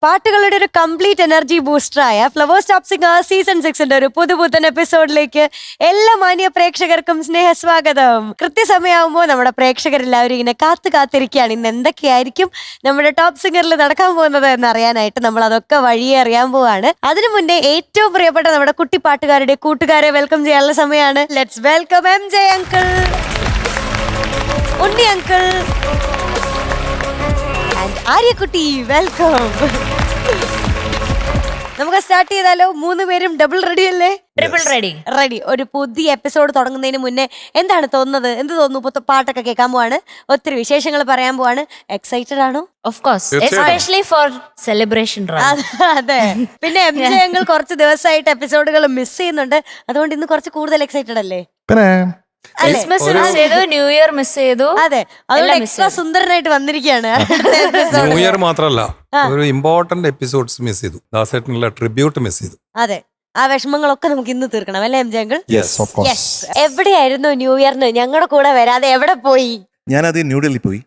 പാട്ടുകളുടെ ഒരു complete energy ബൂസ്റ്ററായ ഫ്ലവേഴ്സ് ടോപ്പ് സിംഗർ സീസൺ 6ന്റെ ഒരു പുതുപുത്തൻ എപ്പിസോഡിലേക്ക് എല്ലാ മാന്യ പ്രേക്ഷകർക്കും സ്നേഹസ്വാഗതം. കൃത്യസമയമാകുമ്പോൾ നമ്മുടെ പ്രേക്ഷകരെല്ലാവരും ഇങ്ങനെ കാത്തിരിക്കുകയാണ് ഇന്ന് എന്തൊക്കെയായിരിക്കും നമ്മുടെ ടോപ്പ് സിംഗറിൽ നടക്കാൻ പോകുന്നത് എന്ന് അറിയാനായിട്ട്. നമ്മൾ അതൊക്കെ വഴിയെ അറിയാൻ പോവാണ്. അതിനു മുന്നേ ഏറ്റവും പ്രിയപ്പെട്ട നമ്മുടെ കുട്ടി പാട്ടുകാരുടെ കൂട്ടുകാരെ വെൽക്കം ചെയ്യാനുള്ള സമയമാണ്. Let's welcome MJ uncle, Unni uncle and ആര്യക്കുട്ടി. വെൽക്കം. നമുക്ക് സ്റ്റാർട്ട് ചെയ്താലോ? 3 പേരും ഡബിൾ റെഡി അല്ലേ? Triple ready. ഒരു പുതിയ എപ്പിസോഡ് തുടങ്ങുന്നതിന് മുന്നേ എന്താണ് തോന്നുന്നത്? എന്ത് തോന്നുന്നു? പാട്ടൊക്കെ കേൾക്കാൻ പോവാണ്, ഒത്തിരി വിശേഷങ്ങൾ പറയാൻ പോവാണ്. എക്സൈറ്റഡ് ആണോ? Of course, especially for celebration. അതെ. പിന്നെ MJ അങ്കിൾ കുറച്ച് ദിവസമായിട്ട് എപ്പിസോഡുകൾ മിസ് ചെയ്യുന്നുണ്ട്, അതുകൊണ്ട് ഇന്ന് കുറച്ച് കൂടുതൽ എക്സൈറ്റഡ് അല്ലേ? ക്രിസ്മസ് മിസ് ചെയ്തു, ന്യൂ ഇയർ മിസ് ചെയ്തു. അതെ, അതുകൊണ്ട് എക്സ്ട്രാ സുന്ദരനായിട്ട് വന്നിരിക്കുകയാണ്. ന്യൂ ഇയർ മാത്രല്ല, ഒരു ഇമ്പോർട്ടന്റ് എപ്പിസോഡ്സ് മിസ് ചെയ്തു. ദാസേട്ടനുള്ള ട്രിബ്യൂട്ട് മിസ് ചെയ്തു. അതെ, ആ വിഷമങ്ങളൊക്കെ നമുക്ക് ഇന്ന് തീർക്കണം അല്ലേ MJ അങ്കിൾ? Yes. എവിടെയായിരുന്നു ന്യൂ ഇയറിന്? ഞങ്ങളുടെ കൂടെ വരാതെ എവിടെ പോയി? ഞാൻ ആദ്യം ന്യൂഡൽഹി പോയി,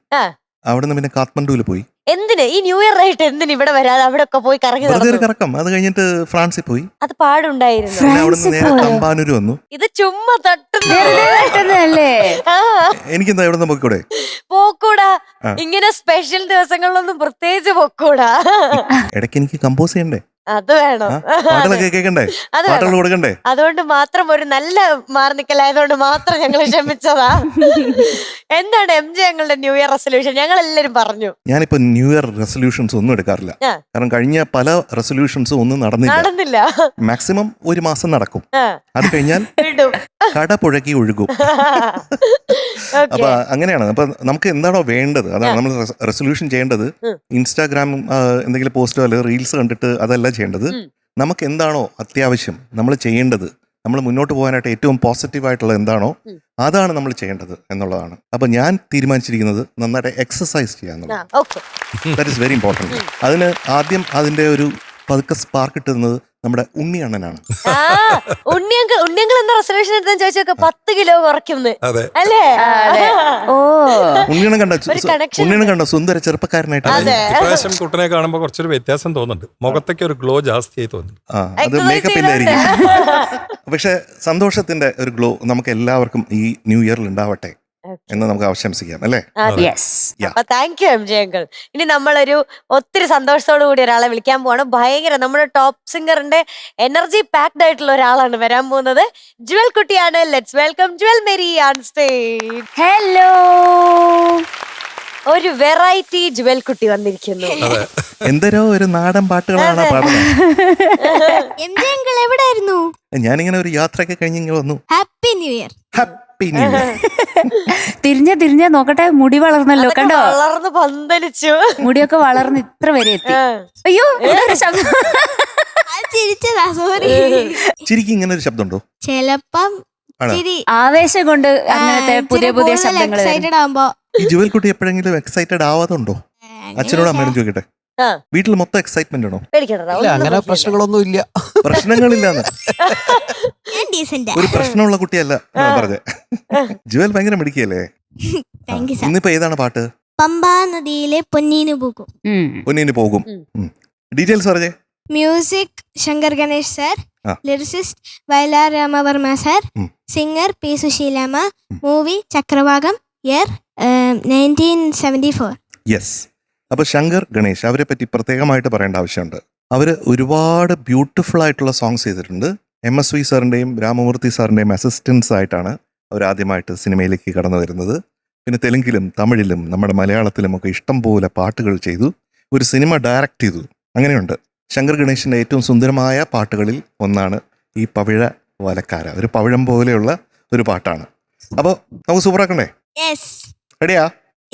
അവിടെ നിന്ന് പിന്നെ കാഠ്മണ്ഡുവിൽ പോയി. എന്തിന് ഈ ന്യൂ ഇയർ ആയിട്ട് എന്തിന് ഇവിടെ വരാതെ അവിടെ ഒക്കെ പോയി കറങ്ങി കറക്കം? അത് കഴിഞ്ഞിട്ട് ഫ്രാൻസിൽ പോയി. അത് പാടുണ്ടായിരുന്നു. അവിടെ നിന്ന് നേരെ തമ്പാനൂര് വന്നു. ഇത് ചുമ്മാ തട്ടുന്നല്ലേ? എനിക്കെന്താ എവിടെ നിന്ന് പോയിക്കൂടെ? പോക്കൂടാ, ഇങ്ങനെ സ്പെഷ്യൽ ദിവസങ്ങളിലൊന്നും പ്രത്യേകിച്ച് പോക്കൂടാ. ഇടയ്ക്ക് എനിക്ക് കമ്പോസ് ചെയ്യണ്ടേ? അത് വേണം. പാട്ടുകളൊക്കെ കേൾക്കണ്ടേ? പാട്ടുകൾ കൊടുക്കണ്ടേ? അതുകൊണ്ട് മാത്രം ഒരു നല്ല മാറി നിക്കലായതുകൊണ്ട് മാത്രം ഞങ്ങൾ ക്ഷമിച്ചതാ. എന്താണ് MJ ഞങ്ങളുടെ ന്യൂ ഇയർ റെസൊല്യൂഷൻ? ഞങ്ങൾ എല്ലാരും പറഞ്ഞു. ഞാനിപ്പോ ന്യൂ ഇയർ റെസൊല്യൂഷൻസ് ഒന്നും എടുക്കാറില്ല. കാരണം കഴിഞ്ഞ പല റെസൊല്യൂഷൻസും ഒന്നും നടന്നില്ല. മാക്സിമം ഒരു മാസം നടക്കും, അത് കഴിഞ്ഞാൽ കട പുഴക്കി ഒഴുകും. അപ്പൊ അങ്ങനെയാണ്. അപ്പൊ നമുക്ക് എന്താണോ വേണ്ടത് അതാണ് നമ്മൾ റെസൊല്യൂഷൻ ചെയ്യേണ്ടത്. ഇൻസ്റ്റാഗ്രാം എന്തെങ്കിലും പോസ്റ്റോ അല്ലെങ്കിൽ റീൽസ് കണ്ടിട്ട് അതല്ല ചെയ്യേണ്ടത്. നമുക്ക് എന്താണോ അത്യാവശ്യം നമ്മൾ ചെയ്യേണ്ടത്, നമ്മൾ മുന്നോട്ട് പോകാനായിട്ട് ഏറ്റവും പോസിറ്റീവായിട്ടുള്ള എന്താണോ അതാണ് നമ്മൾ ചെയ്യേണ്ടത് എന്നുള്ളതാണ്. അപ്പൊ ഞാൻ തീരുമാനിച്ചിരിക്കുന്നത് നന്നായിട്ട് എക്സസൈസ് ചെയ്യാന്നുള്ളത്. That is very important. അതിന് ആദ്യം അതിന്റെ ഒരു പതുക്കെ സ്പാർക്ക് കിട്ടുന്നത് നമ്മുടെ ഉണ്ണിയണ്ണനാണ്. ഉണ്ണിയങ്ങൾ എന്താ റെസൊല്യൂഷൻ എടുത്താന്ന് ചോദിച്ചൊക്കെ 10 കിലോ കുറയ്ക്കുന്നു അല്ലേ? ഉണ്ണിയണ്ണൻ കണ്ട സുന്ദര ചെറുപ്പക്കാരനായിട്ട്. ഇപ്രാവശ്യം കുട്ടനെ കാണുമ്പോ കുറച്ചൊരു വ്യത്യാസം തോന്നുന്നുണ്ട്. മുഖത്തൊക്കെ ഒരു ഗ്ലോ ജാസ്തിയായി തോന്നുന്നു. അത് മേക്കപ്പിന്റെ ആയിരിക്കും. പക്ഷെ സന്തോഷത്തിന്റെ ഒരു ഗ്ലോ നമുക്ക് എല്ലാവർക്കും ഈ ന്യൂ ഇയറിൽ ഉണ്ടാവട്ടെ എന്ന് നമുക്ക് ആശംസിക്കാം അല്ലേ? Thank you MJ uncle. ഇനി നമ്മളൊരു ഒത്തിരി സന്തോഷത്തോടു കൂടി ഒരാളെ വിളിക്കാൻ പോവാണ്. ഭയങ്കര നമ്മുടെ ടോപ്പ് സിംഗറിന്റെ എനർജി പാക്ഡ് ആയിട്ടുള്ള ഒരാളാണ് വരാൻ പോകുന്നത്. ജുവൽ കുട്ടിയാണ്. Let's welcome Jewel Mary on stage. Hello. ഒരു വെറൈറ്റി ജുവൽ കുട്ടി വന്നിരിക്കുന്നു. എന്തരോ ഒരു നാടൻ പാട്ടുകളാണ് പാടുന്നത്. MJ അങ്കിൾ എവിടെയായിരുന്നു? ഞാനിങ്ങനെ ഒരു യാത്രയൊക്കെ കഴിഞ്ഞ് വന്നു. Happy new year. തിരിഞ്ഞ നോക്കട്ടെ, മുടി വളർന്നല്ലോ, കണ്ടോ? വളർന്ന് പന്തലിച്ചു, മുടിയൊക്കെ വളർന്ന് ഇത്ര വരെ എത്തി. അയ്യോ, ശബ്ദം ചിരിച്ചതാ, സോറി. ചിരിക്ക് ഇങ്ങനെ ഒരു ശബ്ദമുണ്ടോ? ചെലപ്പം ആവേശം കൊണ്ട് അങ്ങനത്തെ പുതിയ ശബ്ദങ്ങൾ. എക്സൈറ്റഡ് ആവുമ്പോ. ഈ ജുവൽ കുട്ടി എപ്പോഴെങ്കിലും എക്സൈറ്റഡ് ആവാതുണ്ടോ? അച്ഛനോട് അമ്മയോടും ചോദിക്കട്ടെ. വീട്ടിൽ മൊത്തം എക്സൈറ്റ്മെന്റ് ആണോ? അങ്ങനെ പ്രശ്നങ്ങളൊന്നും ഇല്ല. പ്രശ്നങ്ങളില്ലാന്ന് ഒരു പ്രശ്നമുള്ള കുട്ടിയല്ല പറഞ്ഞേ. ജുവൽ ഭയങ്കര മിടുക്കിയല്ലേ? ഇന്നിപ്പോ ഏതാണ് പാട്ട്? പമ്പാ നദിയിലെ പൊന്നീന് പോകും. ഡീറ്റെയിൽസ് പറഞ്ഞേ. Music Shankar Ganesh sir, lyricist Vayalar Ramavarma sir, singer P സുശീലാമ്മ, മൂവി ചക്രവാകം, ഇയർ 1974. യെസ്. അപ്പോൾ ശങ്കർ ഗണേഷ് അവരെ പറ്റി പ്രത്യേകമായിട്ട് പറയേണ്ട ആവശ്യമുണ്ട്. അവർ ഒരുപാട് ബ്യൂട്ടിഫുൾ ആയിട്ടുള്ള സോങ്സ് ചെയ്തിട്ടുണ്ട്. MSV സാറിൻ്റെയും രാമമൂർത്തി സാറിൻ്റെയും അസിസ്റ്റൻസ് ആയിട്ടാണ് അവർ ആദ്യമായിട്ട് സിനിമയിലേക്ക് കടന്നു വരുന്നത്. പിന്നെ തെലുങ്കിലും തമിഴിലും നമ്മുടെ മലയാളത്തിലും ഒക്കെ ഇഷ്ടം പോലെ പാട്ടുകൾ ചെയ്തു. ഒരു സിനിമ ഡയറക്റ്റ് ചെയ്തു. അങ്ങനെയുണ്ട്. ശങ്കർ ഗണേഷിൻ്റെ ഏറ്റവും സുന്ദരമായ പാട്ടുകളിൽ ഒന്നാണ് ഈ പവിഴ വലക്കാര. ഒരു പവിഴം പോലെയുള്ള ഒരു പാട്ടാണ്. അപ്പോൾ നമുക്ക് സൂപ്പറാക്കണ്ടേ? റെഡിയാ?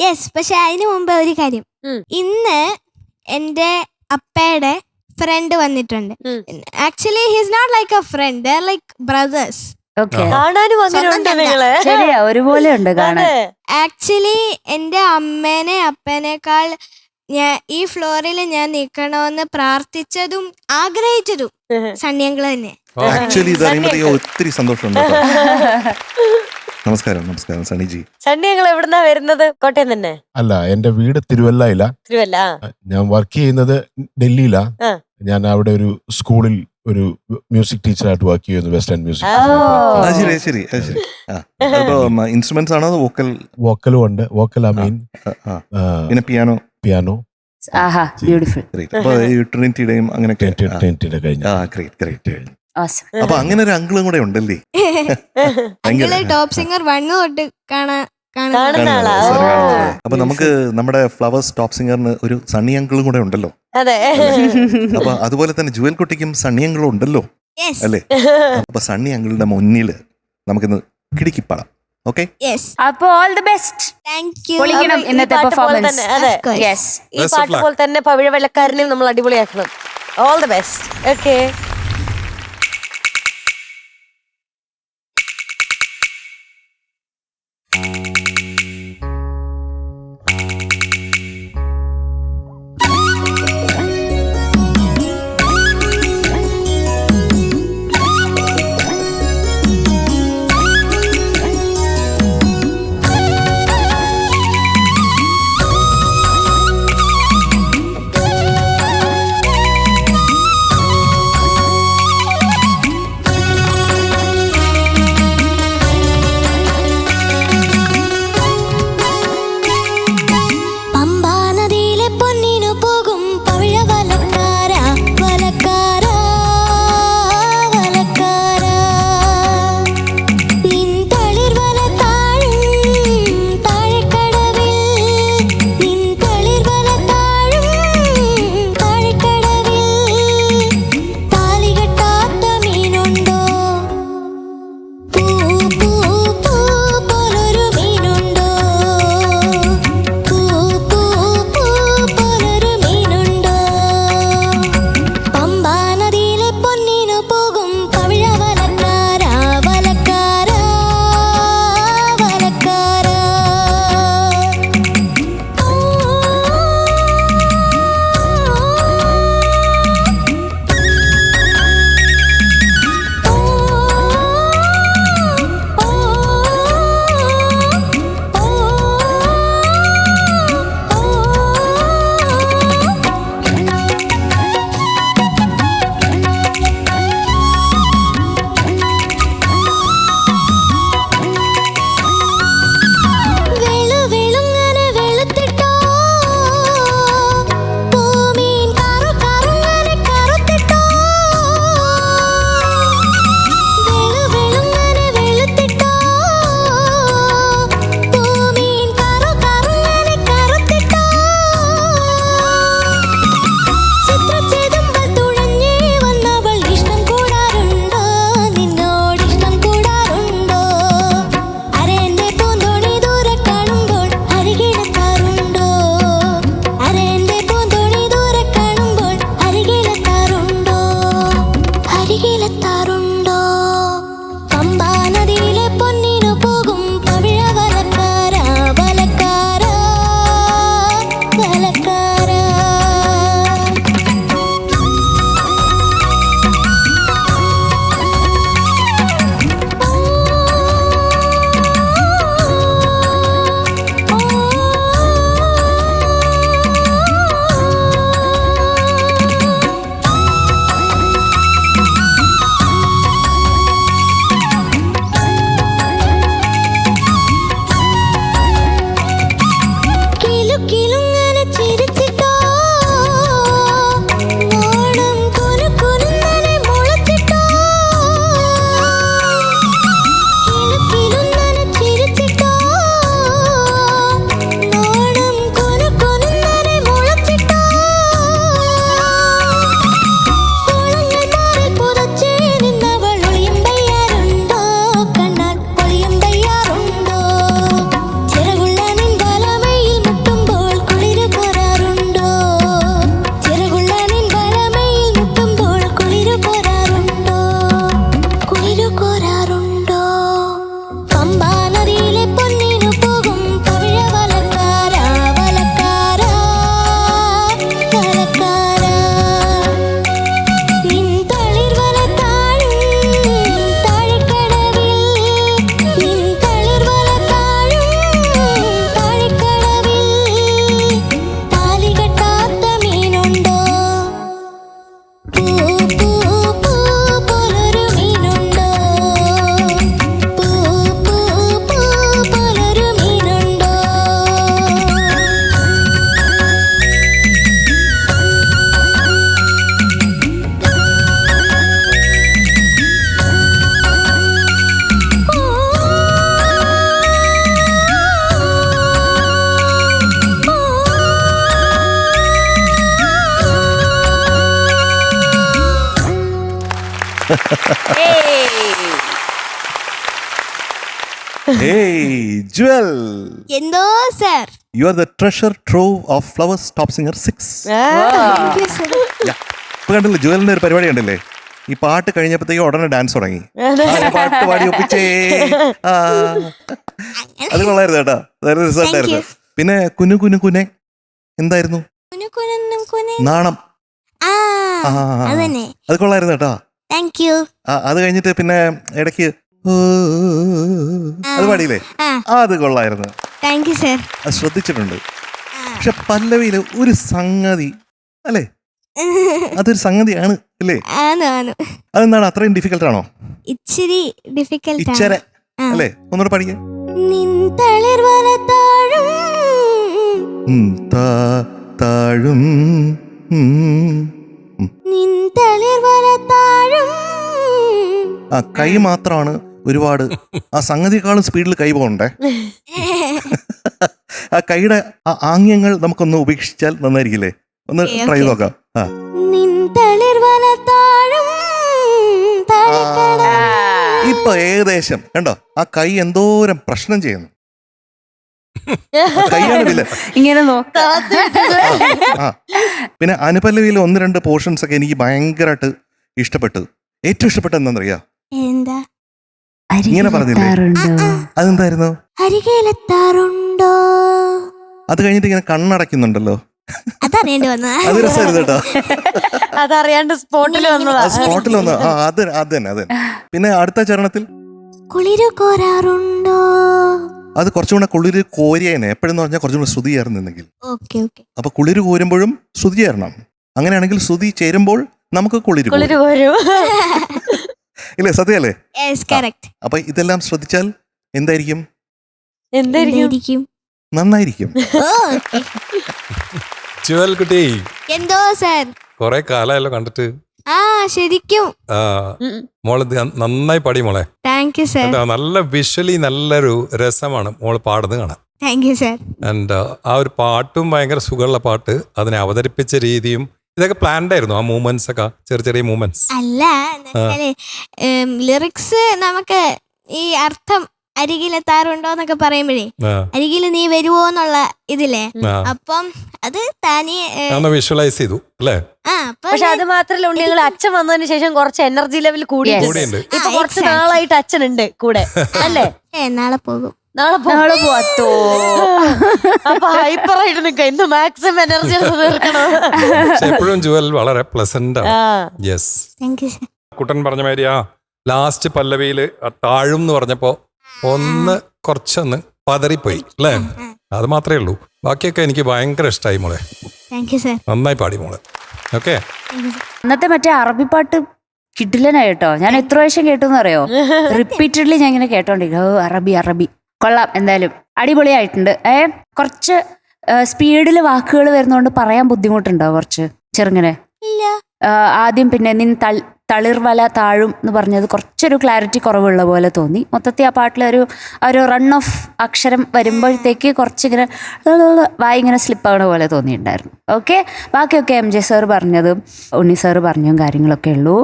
യെസ്. പക്ഷെ അതിനു മുമ്പ് ഒരു കാര്യം, ഇന്ന് എന്റെ അപ്പയുടെ ഫ്രണ്ട് വന്നിട്ടുണ്ട്. Actually he's not like a friend, they are like brothers. ഒരുപോലെ ഉണ്ട് കാണാൻ. ആക്ച്വലി എന്റെ അമ്മേനെ അപ്പനേക്കാൾ ഈ ഫ്ലോറിൽ ഞാൻ നിൽക്കണമെന്ന് പ്രാർത്ഥിച്ചതും ആഗ്രഹിച്ചതും സണ്ണിയങ്കള് തന്നെ. ആക്ച്വലി ഇത് അറിയുമ്പോഴത്തേക്കും ഒത്തിരി സന്തോഷമുണ്ട്. നമസ്കാരം നമസ്കാരം സണിജി. സണ്ണി ഞങ്ങൾ എവിടുന്നാ വരുന്നത്? കോട്ടയം തന്നെ? അല്ല, എന്റെ വീട് തിരുവല്ലയില. തിരുവല്ല. ഞാൻ വർക്ക് ചെയ്യുന്നത് ഡൽഹിയിലാ. ആ. ഞാൻ അവിടെ ഒരു സ്കൂളിൽ ഒരു മ്യൂസിക് ടീച്ചറായിട്ട് വർക്ക് ചെയ്യുന്നു, വെസ്റ്റേൺ മ്യൂസിക്. ശരി. ഇൻസ്ട്രുമെന്റ്സ് ആണോ? വോക്കലും ഉണ്ട്. Vocal main. പിന്നെ പിയാനോ. ആഹാ, ബ്യൂട്ടിഫുൾ. അപ്പൊ ട്രിനിറ്റിയുടെയും അങ്ങനെ ട്രിനിറ്റിയുടെ കഴിഞ്ഞു. അപ്പൊ അങ്ങനെ ഒരു അങ്കിളും കൂടെ ഉണ്ടല്ലേ? അങ്കിള് ടോപ്പ് സിംഗർ 1 തൊട്ട് കാണുന്ന ആളാ. അപ്പൊ നമുക്ക് നമ്മുടെ ഫ്ലവേഴ്സ് ടോപ്പ് സിംഗറിന് ഒരു സണ്ണി അങ്കിളും കൂടെ ഉണ്ടല്ലോ. അതെ. അപ്പൊ അതുപോലെ തന്നെ ജുവൽ കുട്ടിക്കും സണ്ണി അങ്കിളും ഉണ്ടല്ലോ അല്ലേ? അപ്പൊ സണ്ണി അങ്കിളുടെ മുന്നിൽ നമുക്കിന്ന് കിടുക്കിപ്പാടാം. ഓക്കെ, അപ്പൊ all the best. Thank you. പൊളിക്കണം ഇന്നത്തെ പെർഫോമൻസ്. അതെ, യെസ്. ഈ പാട്ട് പോലെ തന്നെ പവിഴ വെള്ളക്കാരനെയും നമ്മൾ അടിപൊളിയാക്കണം. All the best. Okay. Hey, Jewel. എന്തോ sir. You are the treasure trove of Flowers Top Singer 6. ഇപ്പൊ കണ്ടില്ലേ ജുവലിന്റെ ഒരു പരിപാടി കണ്ടില്ലേ? ഈ പാട്ട് കഴിഞ്ഞപ്പോഴത്തേക്കും ഉടനെ ഡാൻസ് തുടങ്ങി. പാട്ട് പാടി ഒപ്പിച്ചേ. അത് കൊള്ളായിരുന്നു കേട്ടോ, റിസൾട്ട് ആയിരുന്നു. പിന്നെ കുനു കുനു കുനെ എന്തായിരുന്നു? നാണം. അത് കൊള്ളായിരുന്നു കേട്ടോ. Thank U. അത് കഴിഞ്ഞിട്ട് പിന്നെ ഇടയ്ക്ക് അത് പാടിയില്ലേ? അത് കൊള്ളായിരുന്നു. Thank you sir. അത് ശ്രദ്ധിച്ചിട്ടുണ്ട്. പക്ഷെ പല്ലവിയില് ഒരു സംഗതി അല്ലേ, അതൊരു സംഗതിയാണ് അല്ലേ? അതെന്താണ് അത്രയും ഡിഫിക്കൽട്ട് ആണോ? ഇച്ചിരി ഡിഫിക്കൽട്ട് ഇച്ചര അല്ലേ? ഒന്നുകൂടെ പഠിക്കേ. താഴും ആ കൈ മാത്രമാണ് ഒരുപാട്, ആ സംഗതിയെക്കാളും സ്പീഡിൽ കൈ പോകണ്ടേ. ആ കൈയുടെ ആ ആംഗ്യങ്ങൾ നമുക്കൊന്ന് ഉപേക്ഷിച്ചാൽ നന്നായിരിക്കില്ലേ? ഒന്ന് ട്രൈ നോക്കാം. ഇപ്പൊ ഏകദേശം കണ്ടോ, ആ കൈ എന്തോരം പ്രശ്നം ചെയ്യുന്നു. കൈയാണ് ഇങ്ങനെ പിന്നെ അനുപല്ലവിയിലെ 1-2 പോർഷൻസ് ഒക്കെ എനിക്ക് ഭയങ്കരമായിട്ട് ഇഷ്ടപ്പെട്ടു. ഏറ്റവും ഇഷ്ടപ്പെട്ടത് എന്താണെന്നറിയാ? എന്താ? ഇങ്ങനെ പറഞ്ഞില്ലേ, അതെന്തായിരുന്നു? അരികെത്താറുണ്ടോ? അത് കഴിഞ്ഞിട്ട് ഇങ്ങനെ കണ്ണടയ്ക്കുന്നുണ്ടല്ലോ, അതറിയേണ്ടി വന്ന അത് രസമായിരുന്നു കേട്ടോ. അതറിയാണ്ട് സ്പോട്ടിൽ വന്നതാ. സ്പോട്ടിൽ വന്ന അത് തന്നെ. പിന്നെ അടുത്ത ചരണത്തിൽ കുളിരു കോരാറുണ്ടോ? അത് കുറച്ചും കൂടെ കുളിര് കോരിയേനെ. എപ്പോഴെന്ന് പറഞ്ഞാൽ കുറച്ചും കൂടെ ശ്രുതി ചേർന്നെങ്കിൽ. അപ്പൊ കുളിര് കോരുമ്പോഴും ശ്രുതി ചേരണം. അങ്ങനെയാണെങ്കിൽ ശ്രുതി ചേരുമ്പോൾ നമുക്ക് കുളിര് കോരും. ഇല്ലേ? സത്യമല്ലേ? അപ്പൊ ഇതെല്ലാം ശ്രദ്ധിച്ചാൽ എന്തായിരിക്കും? നന്നായിരിക്കും. ജുവൽ കുട്ടി, എന്തോ സർ, കൊറേ കാലമായല്ലോ കണ്ടിട്ട്. ശരിക്കും മോള് നന്നായി പാടി മോളെ. Thank you sir. നല്ല വിഷ്വലി നല്ലൊരു രസമാണ് മോള് പാടുന്നത് കാണാൻ. Thank you sir. ആൻഡ് ആ ഒരു പാട്ടും ഭയങ്കര സുഖമുള്ള പാട്ട്, അതിനെ അവതരിപ്പിച്ച രീതിയും ഇതൊക്കെ പ്ലാൻഡ് ആയിരുന്നു. ആ മൂവ്മെന്റ്സ് ഒക്കെ ചെറിയ മൂവ്മെന്റ്സ് അല്ല, ലിറിക്സ് നമുക്ക് ഈ അർത്ഥം അരികിലെത്താറുണ്ടോ എന്നൊക്കെ പറയുമ്പോഴേ അരികിൽ നീ വരുവോ എന്നുള്ള ഇതില്ലേ, അപ്പം അത് താനേ വിഷ്വലൈസ് ചെയ്തു അല്ലേ? പക്ഷെ അത് മാത്രല്ല, ഉണ്ണികൾ അച്ഛൻ വന്നതിന് ശേഷം കുറച്ച് എനർജി ലെവൽ കൂടിയിട്ടുണ്ട്. ഇപ്പൊ കുറച്ച് നാളായിട്ട് അച്ഛനുണ്ട് കൂടെ അല്ലേ? നാളെ പോകും. നാളെ പോവാത്തോ? അപ്പൊ ഹൈപ്പർ ആയിട്ട് നിൽക്കാം. ഇന്ന് മാക്സിമം എനർജി തീർക്കണം. എപ്പോഴും ജുവൽ വളരെ പ്ലസന്റ് ആണ്. യെസ്, കുട്ടൻ പറഞ്ഞ മാതിരി ആ ലാസ്റ്റ് പല്ലവിയില് താഴും എന്ന് പറഞ്ഞപ്പോ ഒന്ന് കുറച്ചൊന്ന് പതറിപ്പോയി അല്ലേ? അത് മാത്രമേ ഉള്ളൂ. ബാക്കിയൊക്കെ എനിക്ക് ഭയങ്കര ഇഷ്ടമായി മോളെ. നന്നായി പാടി മോളെ. ഓക്കെ, അന്നത്തെ മറ്റേ അറബി പാട്ട് കിഡിലനായിട്ടോ. ഞാൻ എത്ര പ്രാവശ്യം കേട്ടെന്ന് അറിയോ? റിപ്പീറ്റഡ്ലി ഞാൻ ഇങ്ങനെ കേട്ടോണ്ടിരിക്കും. അറബി കൊള്ളാം, എന്തായാലും അടിപൊളിയായിട്ടുണ്ട്. കുറച്ച് സ്പീഡിൽ വാക്കുകൾ വരുന്നതുകൊണ്ട് പറയാൻ ബുദ്ധിമുട്ടുണ്ടോ? കുറച്ച് ചെറുങ്ങനെ ആദ്യം പിന്നെ തളിർവല താഴും എന്ന് പറഞ്ഞത് കുറച്ചൊരു ക്ലാരിറ്റി കുറവുള്ള പോലെ തോന്നി. മൊത്തത്തിൽ ആ പാട്ടിലൊരു റൺ ഓഫ് അക്ഷരം വരുമ്പോഴത്തേക്ക് കുറച്ചിങ്ങനെ വായിങ്ങനെ സ്ലിപ്പാകണ പോലെ തോന്നിയിട്ടുണ്ടായിരുന്നു. ഓക്കെ, ബാക്കിയൊക്കെ MJ സാർ പറഞ്ഞതും ഉണ്ണി സാർ പറഞ്ഞതും കാര്യങ്ങളൊക്കെ ഉള്ളൂ.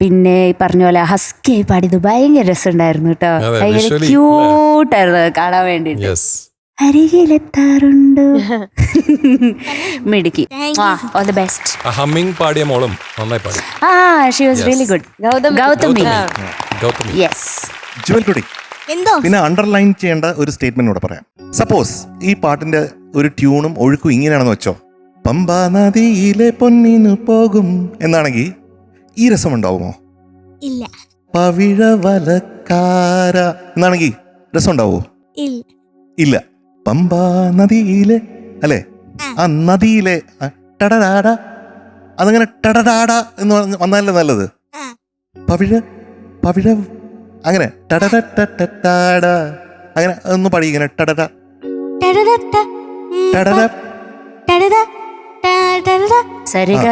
പിന്നെ ഈ പറഞ്ഞ പോലെ ഹസ്കി പാടിയത് ഭയങ്കര രസമുണ്ടായിരുന്നു കേട്ടോ. ഭയങ്കര ക്യൂട്ടായിരുന്നു കാണാൻ വേണ്ടിയിട്ട്. അരികിലെത്താറുണ്ട് മിടുക്കി. All the best. ഹമ്മിങ് പാടിയ മോളും നന്നായി പാടി. She was really good. Gauthami. Yes. Jewel കുട്ടി, പിന്നെ അണ്ടർലൈൻ ചെയ്യേണ്ട ഒരു സ്റ്റേറ്റ്മെന്റ് കൂടെ പറയാം. സപ്പോസ് ഈ പാട്ടിന്റെ ഒരു ട്യൂണും ഒഴുക്കും ഇങ്ങനെയാണെന്ന് വെച്ചോ, പമ്പാ നദിയിലെ പൊന്നിനു പോകും എന്നാണെങ്കിൽ ഈ രസം ഉണ്ടാവുമോ? ഇല്ല. പവിഴവലക്കാര എന്നാണെങ്കിൽ രസം ഉണ്ടാവുമോ? ഇല്ല. പമ്പാ നദിയിലെ അല്ലേ, ആ നദിയിലെ ടടടാട, അതങ്ങനെ ടടടാട എന്ന് വന്നാലേ നല്ലത്. പവിഴ അങ്ങനെ ടടട അങ്ങനെ ഒന്ന് പാടി ഇങ്ങനെ ടടട ടടട സരിഗ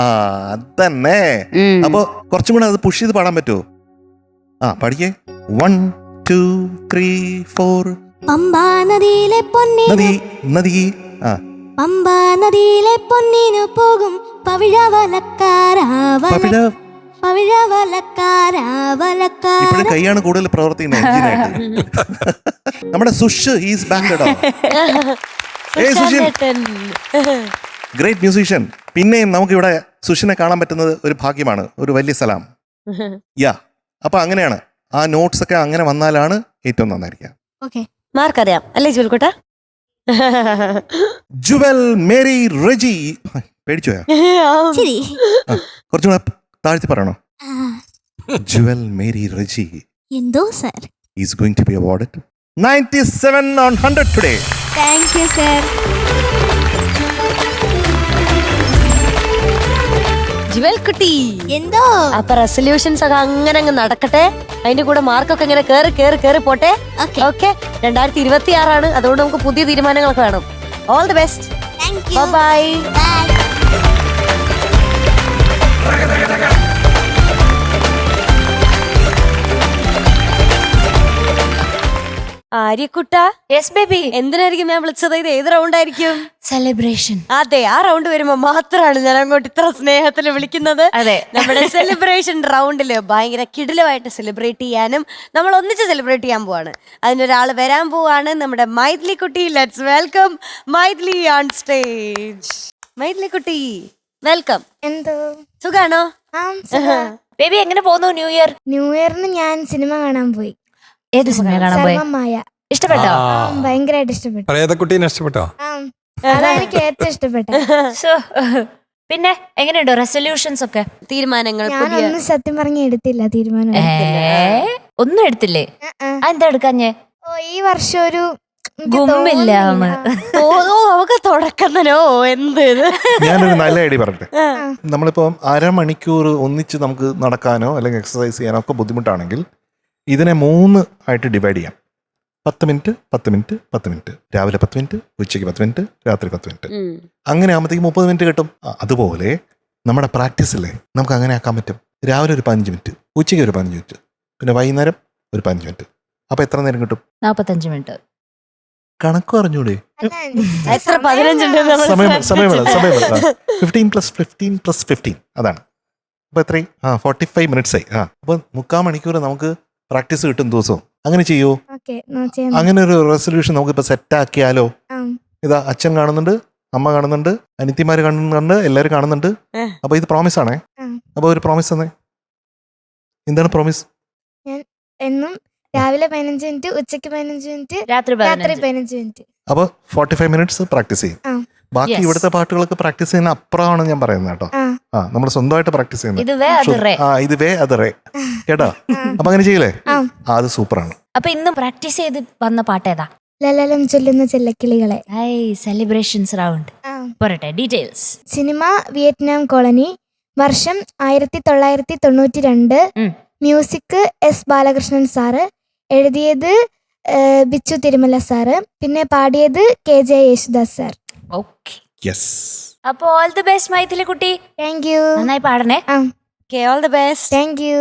അതന്നെ. അപ്പൊ കുറച്ചും കൂടെ അത് പുഷ് ചെയ്ത് പാടാൻ പറ്റുമോ? പഠിക്കേ. 1 2 3 4 പമ്പാ നദിയിലെ പൊന്നി നദി പമ്പാ നദിയിലെ പൊന്നിനു പോകും പവിഴവലക്കാരാ ഇപ്പോഴും കൈയാണ് കൂടുതൽ പ്രവർത്തിക്കുന്നത് എഞ്ചിനായിട്ട്. നമ്മുടെ സുഷ് ഈസ് ബാക്ക് കേട്ടോ. Great musician. പിന്നെയും നമുക്കിവിടെ സുഷിനെ കാണാൻ പറ്റുന്നത് ഒരു ഭാഗ്യമാണ്, ഒരു വലിയ സലാം. യാ, അപ്പൊ അങ്ങനെയാണ് ആ നോട്ട്സ് ഒക്കെ അങ്ങനെ വന്നാലാണ് ഏറ്റവും നന്നായിരിക്കുക. മാർക്കറിയാം അല്ലേ ജുവൽക്കുട്ട? ജുവൽ മേരി റെജി. പേടിച്ചോയാ? കുറച്ചുകൂടെ താഴ്ത്തി പറയണോ? ജുവൽ മേരി റെജി എന്തോ sir is going to be awarded 97 on 100 today. Thank you sir. Jewel കുട്ടി എന്തോ അപ്പൊ റെസൊല്യൂഷൻസ് ഒക്കെ അങ്ങനെ അങ്ങ് നടക്കട്ടെ, അതിന്റെ കൂടെ മാർക്കൊക്കെ ഇങ്ങനെ കേറി കേറി കേറി പോട്ടെ. ഓക്കെ, 2026 അതുകൊണ്ട് നമുക്ക് പുതിയ തീരുമാനങ്ങളൊക്കെ വേണം. All the best. Thank you. Bye. Bye. ആര്യക്കുട്ട, യെസ് ബേബി. എന്തിനായിരിക്കും ഞാൻ വിളിച്ചത്? ഇത് ഏത് റൗണ്ട് ആയിരിക്കും? സെലിബ്രേഷൻ. അതെ, ആ റൗണ്ട് വരുമ്പോ മാത്രമാണ് ഞാൻ അങ്ങോട്ട് ഇത്ര സ്നേഹത്തിൽ വിളിക്കുന്നത്. അതെ, നമ്മുടെ സെലിബ്രേഷൻ റൗണ്ടില് ഭയങ്കര കിടിലമായിട്ട് സെലിബ്രേറ്റ് ചെയ്യാനും നമ്മൾ ഒന്നിച്ച് സെലിബ്രേറ്റ് ചെയ്യാൻ പോവാണ്. അതിനൊരാൾ വരാൻ പോവാണ്, നമ്മുടെ മൈഥിലി കുട്ടി. Let's welcome Maithili on stage. Maithili കുട്ടി, വെൽക്കം. എന്തോ സുഖാണോ? ബേബി എങ്ങനെ പോകുന്നു ന്യൂ ഇയർ? ന്യൂ ഇയറിന് ഞാൻ സിനിമ കാണാൻ പോയി. ഏത് സിനിമ കാണാൻ പോയി? സർവമായ. ഇഷ്ടപ്പെട്ടോ? ഭയങ്കരമായിട്ട് ഇഷ്ടപ്പെട്ടു. പ്രേതക്കുട്ടീനെ ഇഷ്ടപ്പെട്ടോ? അതാണ് എനിക്ക് ഏറ്റവും ഇഷ്ടപ്പെട്ട. പിന്നെ എങ്ങനെയുണ്ടോ റെസൊല്യൂഷൻസ് ഒക്കെ? തീരുമാനങ്ങൾ ഞാനൊന്നും സത്യം പറഞ്ഞ എടുത്തില്ല തീരുമാനം. ഒന്നും എടുത്തില്ലേ? എന്താ എടുക്കാഞ്ഞേ? ഈ വർഷം ഒരു ഗുമ്മില്ല. നമുക്ക് തുടക്കുന്നനോ എന്ത്? ഞാനൊരു നല്ല ഐഡിയ പറയട്ടെ. നമ്മളിപ്പോ അരമണിക്കൂർ ഒന്നിച്ച് നമുക്ക് നടക്കാനോ അല്ലെങ്കിൽ എക്സസൈസ് ചെയ്യാനോ ഒക്കെ ബുദ്ധിമുട്ടാണെങ്കിൽ ഇതിനെ 3 ആയിട്ട് ഡിവൈഡ് ചെയ്യാം. 10 മിനിറ്റ് 10 മിനിറ്റ് 10 മിനിറ്റ്, രാവിലെ 10 മിനിറ്റ്, ഉച്ചയ്ക്ക് 10 മിനിറ്റ്, രാത്രി 10 മിനിറ്റ്. അങ്ങനെ ആകുമ്പോഴത്തേക്ക് 30 മിനിറ്റ് കിട്ടും. അതുപോലെ നമ്മുടെ പ്രാക്ടീസില്ലേ നമുക്ക് അങ്ങനെ ആക്കാൻ പറ്റും. രാവിലെ ഒരു 15 മിനിറ്റ്, ഉച്ചയ്ക്ക് ഒരു 15 മിനിറ്റ്, പിന്നെ വൈകുന്നേരം ഒരു 15 മിനിറ്റ്. അപ്പൊ എത്ര നേരം കിട്ടും? 45 മിനിറ്റ്. കണക്ക് പറഞ്ഞൂടെ? എത്ര 15 സമയം 15 + 15 + 15 അതാണ്. അപ്പൊ എത്രയും 45 മിനിറ്റ്സ് ആയി. അപ്പൊ 3/4 മണിക്കൂർ നമുക്ക് പ്രാക്ടീസ് കിട്ടും ദിവസവും. അങ്ങനെ ചെയ്യോ? അങ്ങനെ ഒരു റെസൊല്യൂഷൻ നമുക്ക് ഇപ്പൊ സെറ്റ് ആക്കിയാലോ? ഇതാ അച്ഛൻ കാണുന്നുണ്ട്, അമ്മ കാണുന്നുണ്ട്, അനിത്യമാര് കാണുന്നുണ്ട്, എല്ലാരും കാണുന്നുണ്ട്. അപ്പൊ ഇത് പ്രോമിസ് ആണേ. അപ്പൊ ഒരു പ്രോമിസ് തന്നെ. എന്താണ് പ്രോമിസ്? എന്നും രാവിലെ 15 മിനിറ്റ്, ഉച്ചയ്ക്ക് 15 മിനിറ്റ്, രാത്രി 15 മിനിറ്റ്. അപ്പൊ 45 മിനിറ്റ്സ് പ്രാക്ടീസ് ചെയ്യും. ബാക്കി ഇവിടുത്തെ പാട്ടുകളൊക്കെ പ്രാക്ടീസ് ചെയ്യുന്ന അപ്പുറമാണ് ഞാൻ പറയുന്നത് കേട്ടോ. നമ്മൾ സ്വന്തമായിട്ട് പ്രാക്ടീസ് ചെയ്യുന്നത്. ഇത് വേ അത് റേ കേട്ടോ. അപ്പൊ അങ്ങനെ ചെയ്യില്ലേ? അത് സൂപ്പറാണ്. അപ്പൊ ഇന്നും പ്രാക്ടീസ് ചെയ്ത് വന്ന പാട്ട് ഏതാ? ലലലം ചൊല്ലുന്ന ചെല്ലക്കിളികളെ. സെലിബ്രേഷൻസ് റൗണ്ട് പറയട്ടെ, ഡീറ്റെയിൽസ്. സിനിമ വിയറ്റ്നാം കോളനി, വർഷം 1992, മ്യൂസിക് എസ് ബാലകൃഷ്ണൻ സാറ്, എഴുതിയത് ബിച്ചു തിരുമല സാറ്, പിന്നെ പാടിയത് KJ Yesudas sir. Okay, yes. അപ്പൊ ഓൾ ദി ബെസ്റ്റ് മൈഥിലി കുട്ടി. Thank you. നന്നായി പാടണേ. All the best. Thank you.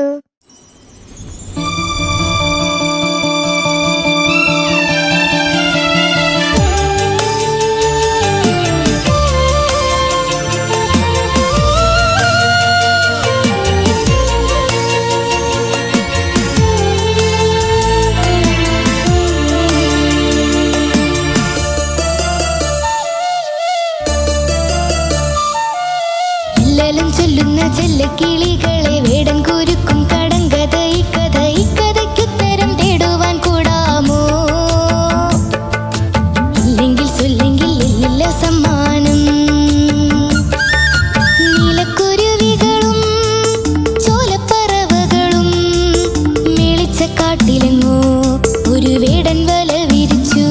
ചൊല്ലുന്ന ചെല്ലക്കിളികളെ വേടൻ കുരുക്കും കടങ്കഥ ഇക്കഥയ്ക്കുത്തരം തേടുവാൻ കൂടാമോ? ഇല്ലെങ്കിൽ ചൊല്ലെങ്കിൽ ഇല്ല സമ്മാനം. നീലക്കുരുവികളും ചോലപ്പറവകളും മേളിച്ച കാട്ടിലെങ്ങോ ഒരു വേടൻ വല വിരിച്ചു.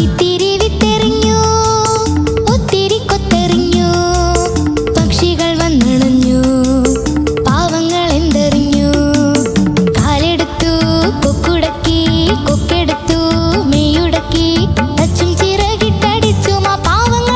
ഇത്തിരി വിത്തെറിഞ്ഞു, ഒത്തിരി കൊത്തെറിഞ്ഞു, പക്ഷികൾ വന്നണഞ്ഞു, പാവങ്ങൾ എന്തെറിഞ്ഞു. കാലെടുത്തു കൊക്കുടക്കി, കൊക്കെടുത്തു മെയ്യുടക്കി, തച്ചും ചിറകിട്ടടിച്ചു, ആ പാവങ്ങൾ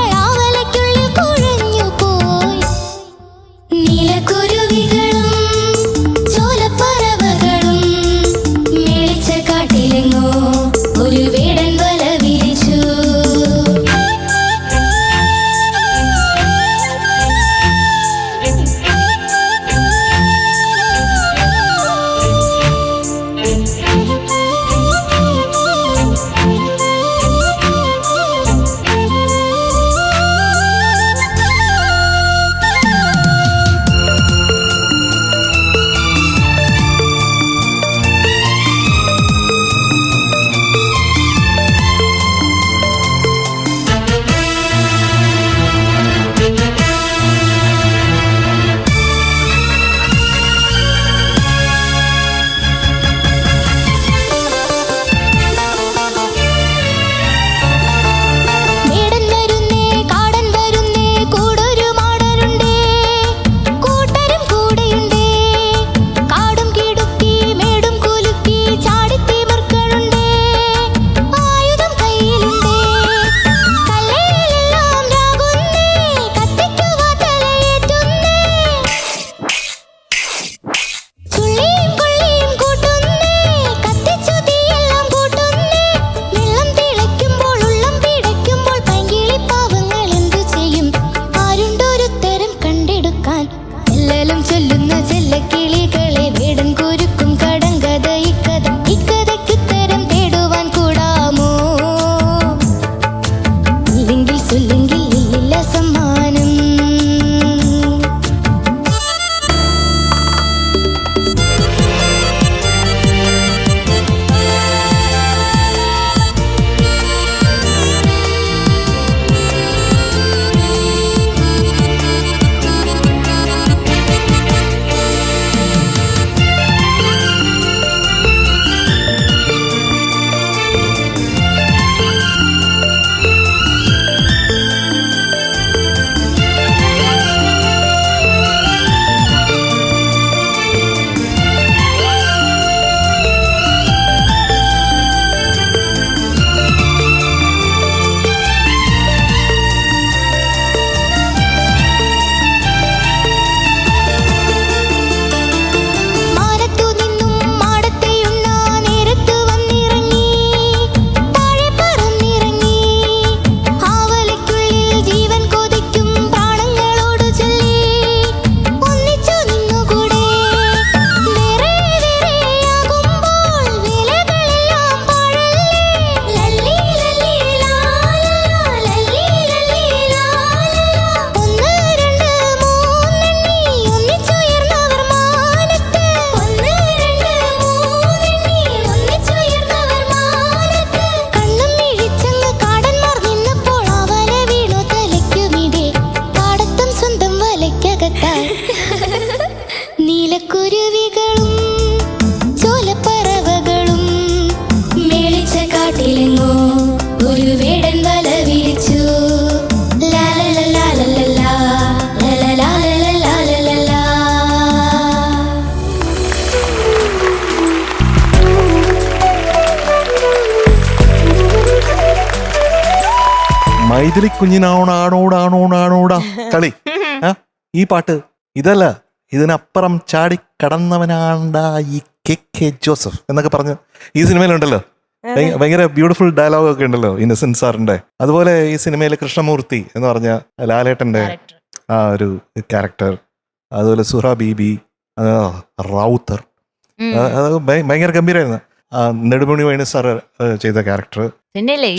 മൈഥിലി കുഞ്ഞിനാണോടാണോടാണോടാ കളി. ഈ പാട്ട് ഇതല്ല, ഇതിനപ്പുറം ചാടി കടന്നവനാണ്ടാ ഈ കെ ജോസഫ് എന്നൊക്കെ പറഞ്ഞ് ഈ സിനിമയിലുണ്ടല്ലോ. ഭയങ്കര ബ്യൂട്ടിഫുൾ ഡയലോഗ് ഒക്കെ ഉണ്ടല്ലോ ഇന്നസെന്റ് സാറിന്റെ. അതുപോലെ ഈ സിനിമയിലെ കൃഷ്ണമൂർത്തി എന്ന് പറഞ്ഞ ലാലേട്ടന്റെ ആ ഒരു ക്യാരക്ടർ, അതുപോലെ സുഹ ബീബി, റാവുത്തർ, അത് ഭയങ്കര ഗംഭീരമായിരുന്നു. നെടുമുടി വേണു സാർ ചെയ്ത ക്യാരക്ടർ,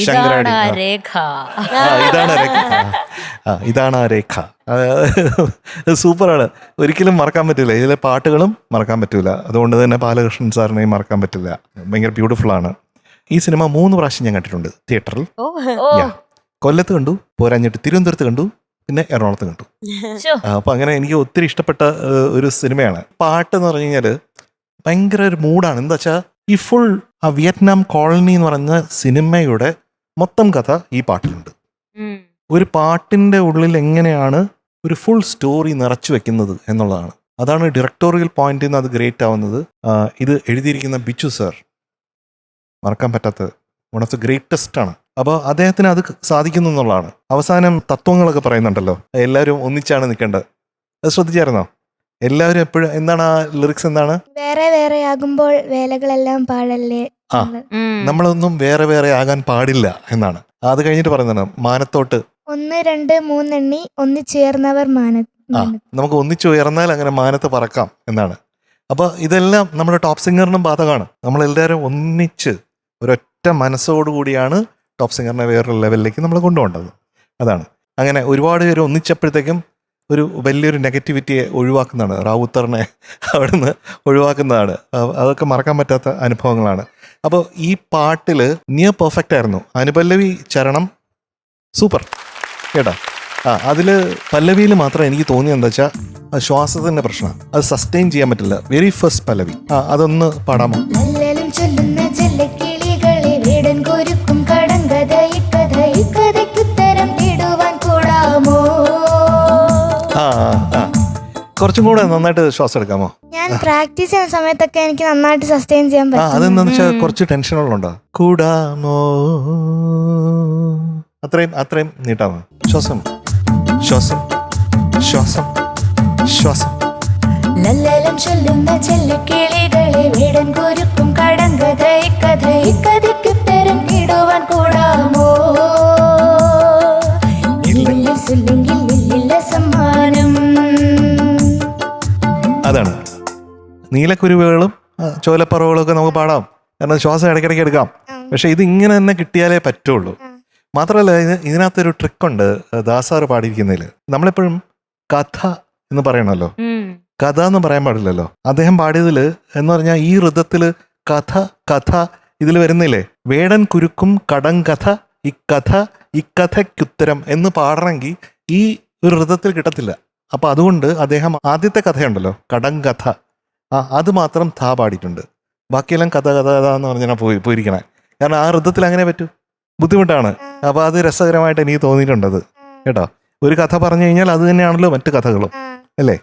ശങ്കരാടി, ഇതാണ് ആ രേഖ. സൂപ്പറാണ്, ഒരിക്കലും മറക്കാൻ പറ്റില്ല. ഇതിലെ പാട്ടുകളും മറക്കാൻ പറ്റില്ല. അതുകൊണ്ട് തന്നെ ബാലകൃഷ്ണൻ സാറിനെയും മറക്കാൻ പറ്റില്ല. ഭയങ്കര ബ്യൂട്ടിഫുൾ ആണ്. ഈ സിനിമ 3 പ്രാവശ്യം ഞാൻ കണ്ടിട്ടുണ്ട് തിയേറ്ററിൽ. കൊല്ലത്ത് കണ്ടു, പോരാഞ്ഞിട്ട് തിരുവനന്തപുരത്ത് കണ്ടു, പിന്നെ എറണാകുളത്ത് കണ്ടു. അപ്പൊ അങ്ങനെ എനിക്ക് ഒത്തിരി ഇഷ്ടപ്പെട്ട ഒരു സിനിമയാണ്. പാട്ട് എന്ന് പറഞ്ഞു കഴിഞ്ഞാല് ഭയങ്കര ഒരു മൂഡാണ്. എന്താ വെച്ചാൽ ഈ ഫുൾ ആ വിയറ്റ്നാം കോളനി എന്ന് പറഞ്ഞ സിനിമയുടെ മൊത്തം കഥ ഈ പാട്ടിലുണ്ട്. ഒരു പാട്ടിന്റെ ഉള്ളിൽ എങ്ങനെയാണ് ഒരു ഫുൾ സ്റ്റോറി നിറച്ചു വെക്കുന്നത് എന്നുള്ളതാണ്. അതാണ് ഡയറക്ടോറിയൽ പോയിന്റിൽ നിന്ന് അത് ഗ്രേറ്റ് ആവുന്നത്. ഇത് എഴുതിയിരിക്കുന്ന ബിച്ചു സാർ, മറക്കാൻ പറ്റാത്ത വൺ ഓഫ് ദ ഗ്രേറ്റസ്റ്റ് ആണ്. അപ്പോൾ അദ്ദേഹത്തിന് അത് സാധിക്കുന്നു എന്നുള്ളതാണ്. അവസാനം തത്വങ്ങളൊക്കെ പറയുന്നുണ്ടല്ലോ, എല്ലാവരും ഒന്നിച്ചാണ് നിൽക്കേണ്ടത്. അത് ശ്രദ്ധിച്ചായിരുന്നോ? എല്ലാവരും എപ്പോഴും എന്താണ് ആ ലിറിക്സ് എന്താണ്? വേറെ വേറെ ആകുമ്പോൾ വേലകളെല്ലാം പാടല്ലേ. നമ്മളൊന്നും വേറെ വേറെ ആകാൻ പാടില്ല എന്നാണ്. അത് കഴിഞ്ഞിട്ട് പറയുന്നതാണ് മാനത്തോട്ട് 1 2 3 എണ്ണി ഒന്നിച്ചേർന്നവർ നമുക്ക് ഒന്നിച്ചു ഉയർന്നാൽ അങ്ങനെ മാനത്ത് പറക്കാം എന്നാണ്. അപ്പൊ ഇതെല്ലാം നമ്മുടെ ടോപ്പ് സിംഗറിനും ബാധകമാണ്. നമ്മളെല്ലാവരും ഒന്നിച്ച് ഒരൊറ്റ മനസ്സോടുകൂടിയാണ് ടോപ്പ് സിംഗറിനെ വേറൊരു ലെവലിലേക്ക് നമ്മൾ കൊണ്ടുപോകേണ്ടത്. അതാണ്. അങ്ങനെ ഒരുപാട് പേര് ഒന്നിച്ചപ്പോഴത്തേക്കും ഒരു വലിയൊരു നെഗറ്റിവിറ്റിയെ ഒഴിവാക്കുന്നതാണ്. റാവുത്തറിനെ അവിടുന്ന് ഒഴിവാക്കുന്നതാണ്. അതൊക്കെ മറക്കാൻ പറ്റാത്ത അനുഭവങ്ങളാണ്. അപ്പോൾ ഈ പാട്ടിൽ നിയർ പെർഫെക്റ്റ് ആയിരുന്നു. അനുപല്ലവി ചരണം സൂപ്പർ കേട്ടോ. അതിൽ പല്ലവിയിൽ മാത്രം എനിക്ക് തോന്നിയത് എന്താ വെച്ചാൽ ശ്വാസത്തിൻ്റെ പ്രശ്നം, അത് സസ്റ്റെയിൻ ചെയ്യാൻ പറ്റില്ല. വെരി ഫസ്റ്റ് പല്ലവി അതൊന്ന് പാടാമോ? കുറച്ചും കൂടെ നന്നായിട്ട് ശ്വാസം എടുക്കാമോ? ഞാൻ പ്രാക്ടീസ് ചെയ്യുന്ന സമയത്തൊക്കെ എനിക്ക് നന്നായിട്ട് സസ്റ്റെയിൻ ചെയ്യാൻ പറ്റും. അതെന്താന്ന് വെച്ചാൽ കുറച്ച് ടെൻഷനുകളുണ്ടോ? കൂടാമോ, അത്രയും നീട്ടാമോ? ശ്വാസം ശ്വാസം ശ്വാസം ശ്വാസം. ലല്ലലം ചൊല്ലുന്ന ചെല്ലക്കിളികളെ വീടൻ കുരുക്കും കടങ്കഥ ഇക്കഥയ്ക്കുത്തരം കിടുവാൻ കൂടാമോ? സമ്മാനം. അതാണ്. നീലക്കുരുവികളും ചോലപ്പറവുകളും ഒക്കെ നമുക്ക് പാടാം, കാരണം ശ്വാസം ഇടയ്ക്കിടയ്ക്ക് എടുക്കാം. പക്ഷെ ഇത് ഇങ്ങനെ തന്നെ കിട്ടിയാലേ പറ്റുള്ളൂ. മാത്രമല്ല ഇതിനകത്തൊരു ട്രിക്കുണ്ട് ദാസാറ് പാടിയിരിക്കുന്നതിൽ. നമ്മളെപ്പോഴും കഥ എന്ന് പറയണമല്ലോ, കഥ എന്ന് പറയാൻ പാടില്ലല്ലോ. അദ്ദേഹം പാടിയതിൽ എന്ന് പറഞ്ഞാൽ ഈ ഋതത്തില് കഥ ഇതിൽ വരുന്നില്ലേ, വേടൻ കുരുക്കും കടങ്കഥ ഇക്കഥയ്ക്കുത്തരം എന്ന് പാടണമെങ്കിൽ ഈ ഒരു ഋതത്തിൽ കിട്ടത്തില്ല. അപ്പൊ അതുകൊണ്ട് അദ്ദേഹം ആദ്യത്തെ കഥയുണ്ടല്ലോ കടങ്കഥ, അത് മാത്രം ധാ പാടിയിട്ടുണ്ട്. ബാക്കിയെല്ലാം കഥ എന്ന് പറഞ്ഞാൽ പോയിരിക്കണേ. കാരണം ആ ഋതത്തിൽ അങ്ങനെ പറ്റൂ, ബുദ്ധിമുട്ടാണ്. അപ്പൊ അത് രസകരമായിട്ട് എനിക്ക് തോന്നിയിട്ടുണ്ടത് കേട്ടോ. ഒരു കഥ പറഞ്ഞു കഴിഞ്ഞാൽ അത് തന്നെയാണല്ലോ മറ്റു കഥകളും അല്ലേ.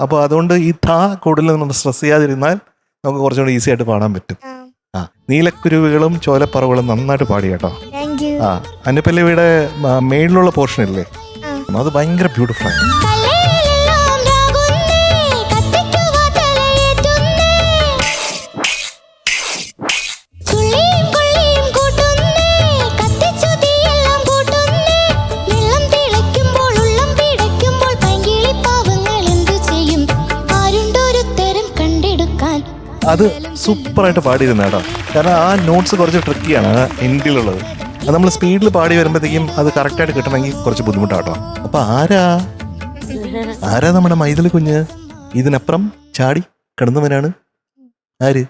അപ്പൊ അതുകൊണ്ട് ഈ ധാ കൂടുതൽ നമ്മൾ സ്ട്രെസ് ചെയ്യാതിരുന്നാൽ നമുക്ക് കുറച്ചുകൂടി ഈസി ആയിട്ട് പാടാൻ പറ്റും. നീലക്കുരുവികളും ചോലപ്പറവുകളും നന്നായിട്ട് പാടി കേട്ടോ. അനുപല്ലവിയുടെ മേളിലുള്ള പോർഷൻ ഇല്ലേ, അത് ഭയങ്കര ബ്യൂട്ടിഫുൾ ആണ്. അത് സൂപ്പറായിട്ട് പാടിയിരുന്ന കേട്ടോ. കാരണം ആ നോട്ട്സ് കുറച്ച് ട്രിക്കിയാണ് എൻഡിലുള്ളത്. അത് നമ്മൾ സ്പീഡിൽ പാടി വരുമ്പോഴത്തേക്കും അത് കറക്റ്റായിട്ട് കിട്ടണമെങ്കിൽ കുറച്ച് ബുദ്ധിമുട്ടാട്ടോ. അപ്പൊ ആരാ നമ്മുടെ മൈഥിലി കുഞ്ഞ്? ഇതിനപ്പുറം ചാടി കിടന്നവനാണ് ആര്?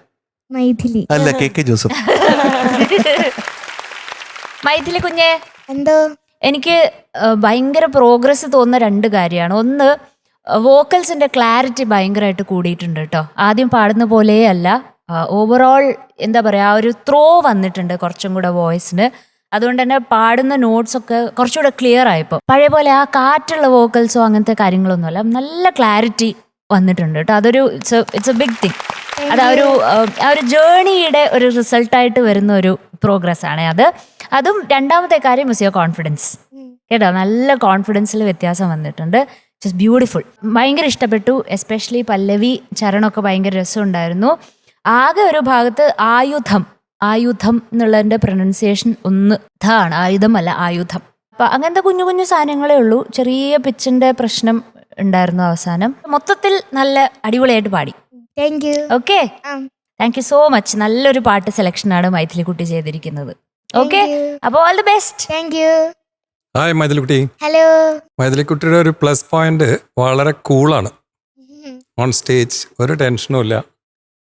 മൈഥിലി അല്ല, കെ ജോസഫ്. മൈഥിലി കുഞ്ഞെ, എന്തോ എനിക്ക് ഭയങ്കര പ്രോഗ്രസ് തോന്നുന്ന 2 കാര്യമാണ്. ഒന്ന്, വോക്കൽസിന്റെ ക്ലാരിറ്റി ഭയങ്കരമായിട്ട് കൂടിയിട്ടുണ്ട് കേട്ടോ. ആദ്യം പാടുന്ന പോലെയല്ല, ഓവറോൾ എന്താ പറയുക, ഒരു ത്രോ വന്നിട്ടുണ്ട് കുറച്ചും കൂടെ വോയിസിന്. അതുകൊണ്ട് തന്നെ പാടുന്ന നോട്ട്സ് ഒക്കെ കുറച്ചുകൂടെ ക്ലിയർ ആയപ്പോൾ, പഴയ പോലെ ആ കാറ്റുള്ള വോക്കൽസോ അങ്ങനത്തെ കാര്യങ്ങളൊന്നുമല്ല, നല്ല ക്ലാരിറ്റി വന്നിട്ടുണ്ട് കേട്ടോ. അതൊരു ഇറ്റ്സ് എ ബിഗ് തിങ്. അത് ആ ഒരു ജേണിയുടെ ഒരു റിസൾട്ടായിട്ട് വരുന്ന ഒരു പ്രോഗ്രസ് ആണ് അത്. അതും രണ്ടാമത്തെ കാര്യം ഇസ് യുവർ കോൺഫിഡൻസ്. കേട്ടോ, നല്ല കോൺഫിഡൻസിൽ വ്യത്യാസം വന്നിട്ടുണ്ട്. Just beautiful. ഭയങ്കര ഇഷ്ടപ്പെട്ടു. എസ്പെഷ്യലി പല്ലവി ചരണമൊക്കെ ഭയങ്കര രസമുണ്ടായിരുന്നു. ആകെ ഒരു ഭാഗത്ത് ആയുധം എന്നുള്ളതിൻ്റെ പ്രൊനൗൺസിയേഷൻ ഒന്ന് ധാണ്, ആയുധമല്ല ആയുധം. അപ്പം അങ്ങനത്തെ കുഞ്ഞു കുഞ്ഞു സാധനങ്ങളേ ഉള്ളൂ. ചെറിയ പിച്ചിൻ്റെ പ്രശ്നം ഉണ്ടായിരുന്നു അവസാനം. മൊത്തത്തിൽ നല്ല അടിപൊളിയായിട്ട് പാടി. Thank you. Okay, thank you so much. നല്ലൊരു പാട്ട് സെലക്ഷനാണ് മൈഥിലിക്കുട്ടി ചെയ്തിരിക്കുന്നത്. ഓക്കെ, അപ്പോൾ all the best. Thank you. Hi മൈഥിലിക്കുട്ടി. ഹലോ. മൈഥിലിക്കുട്ടിയുടെ ഒരു പ്ലസ് പോയിന്റ് വളരെ കൂളാണ്. ഓൺ സ്റ്റേജ് ഒരു ടെൻഷനും ഇല്ല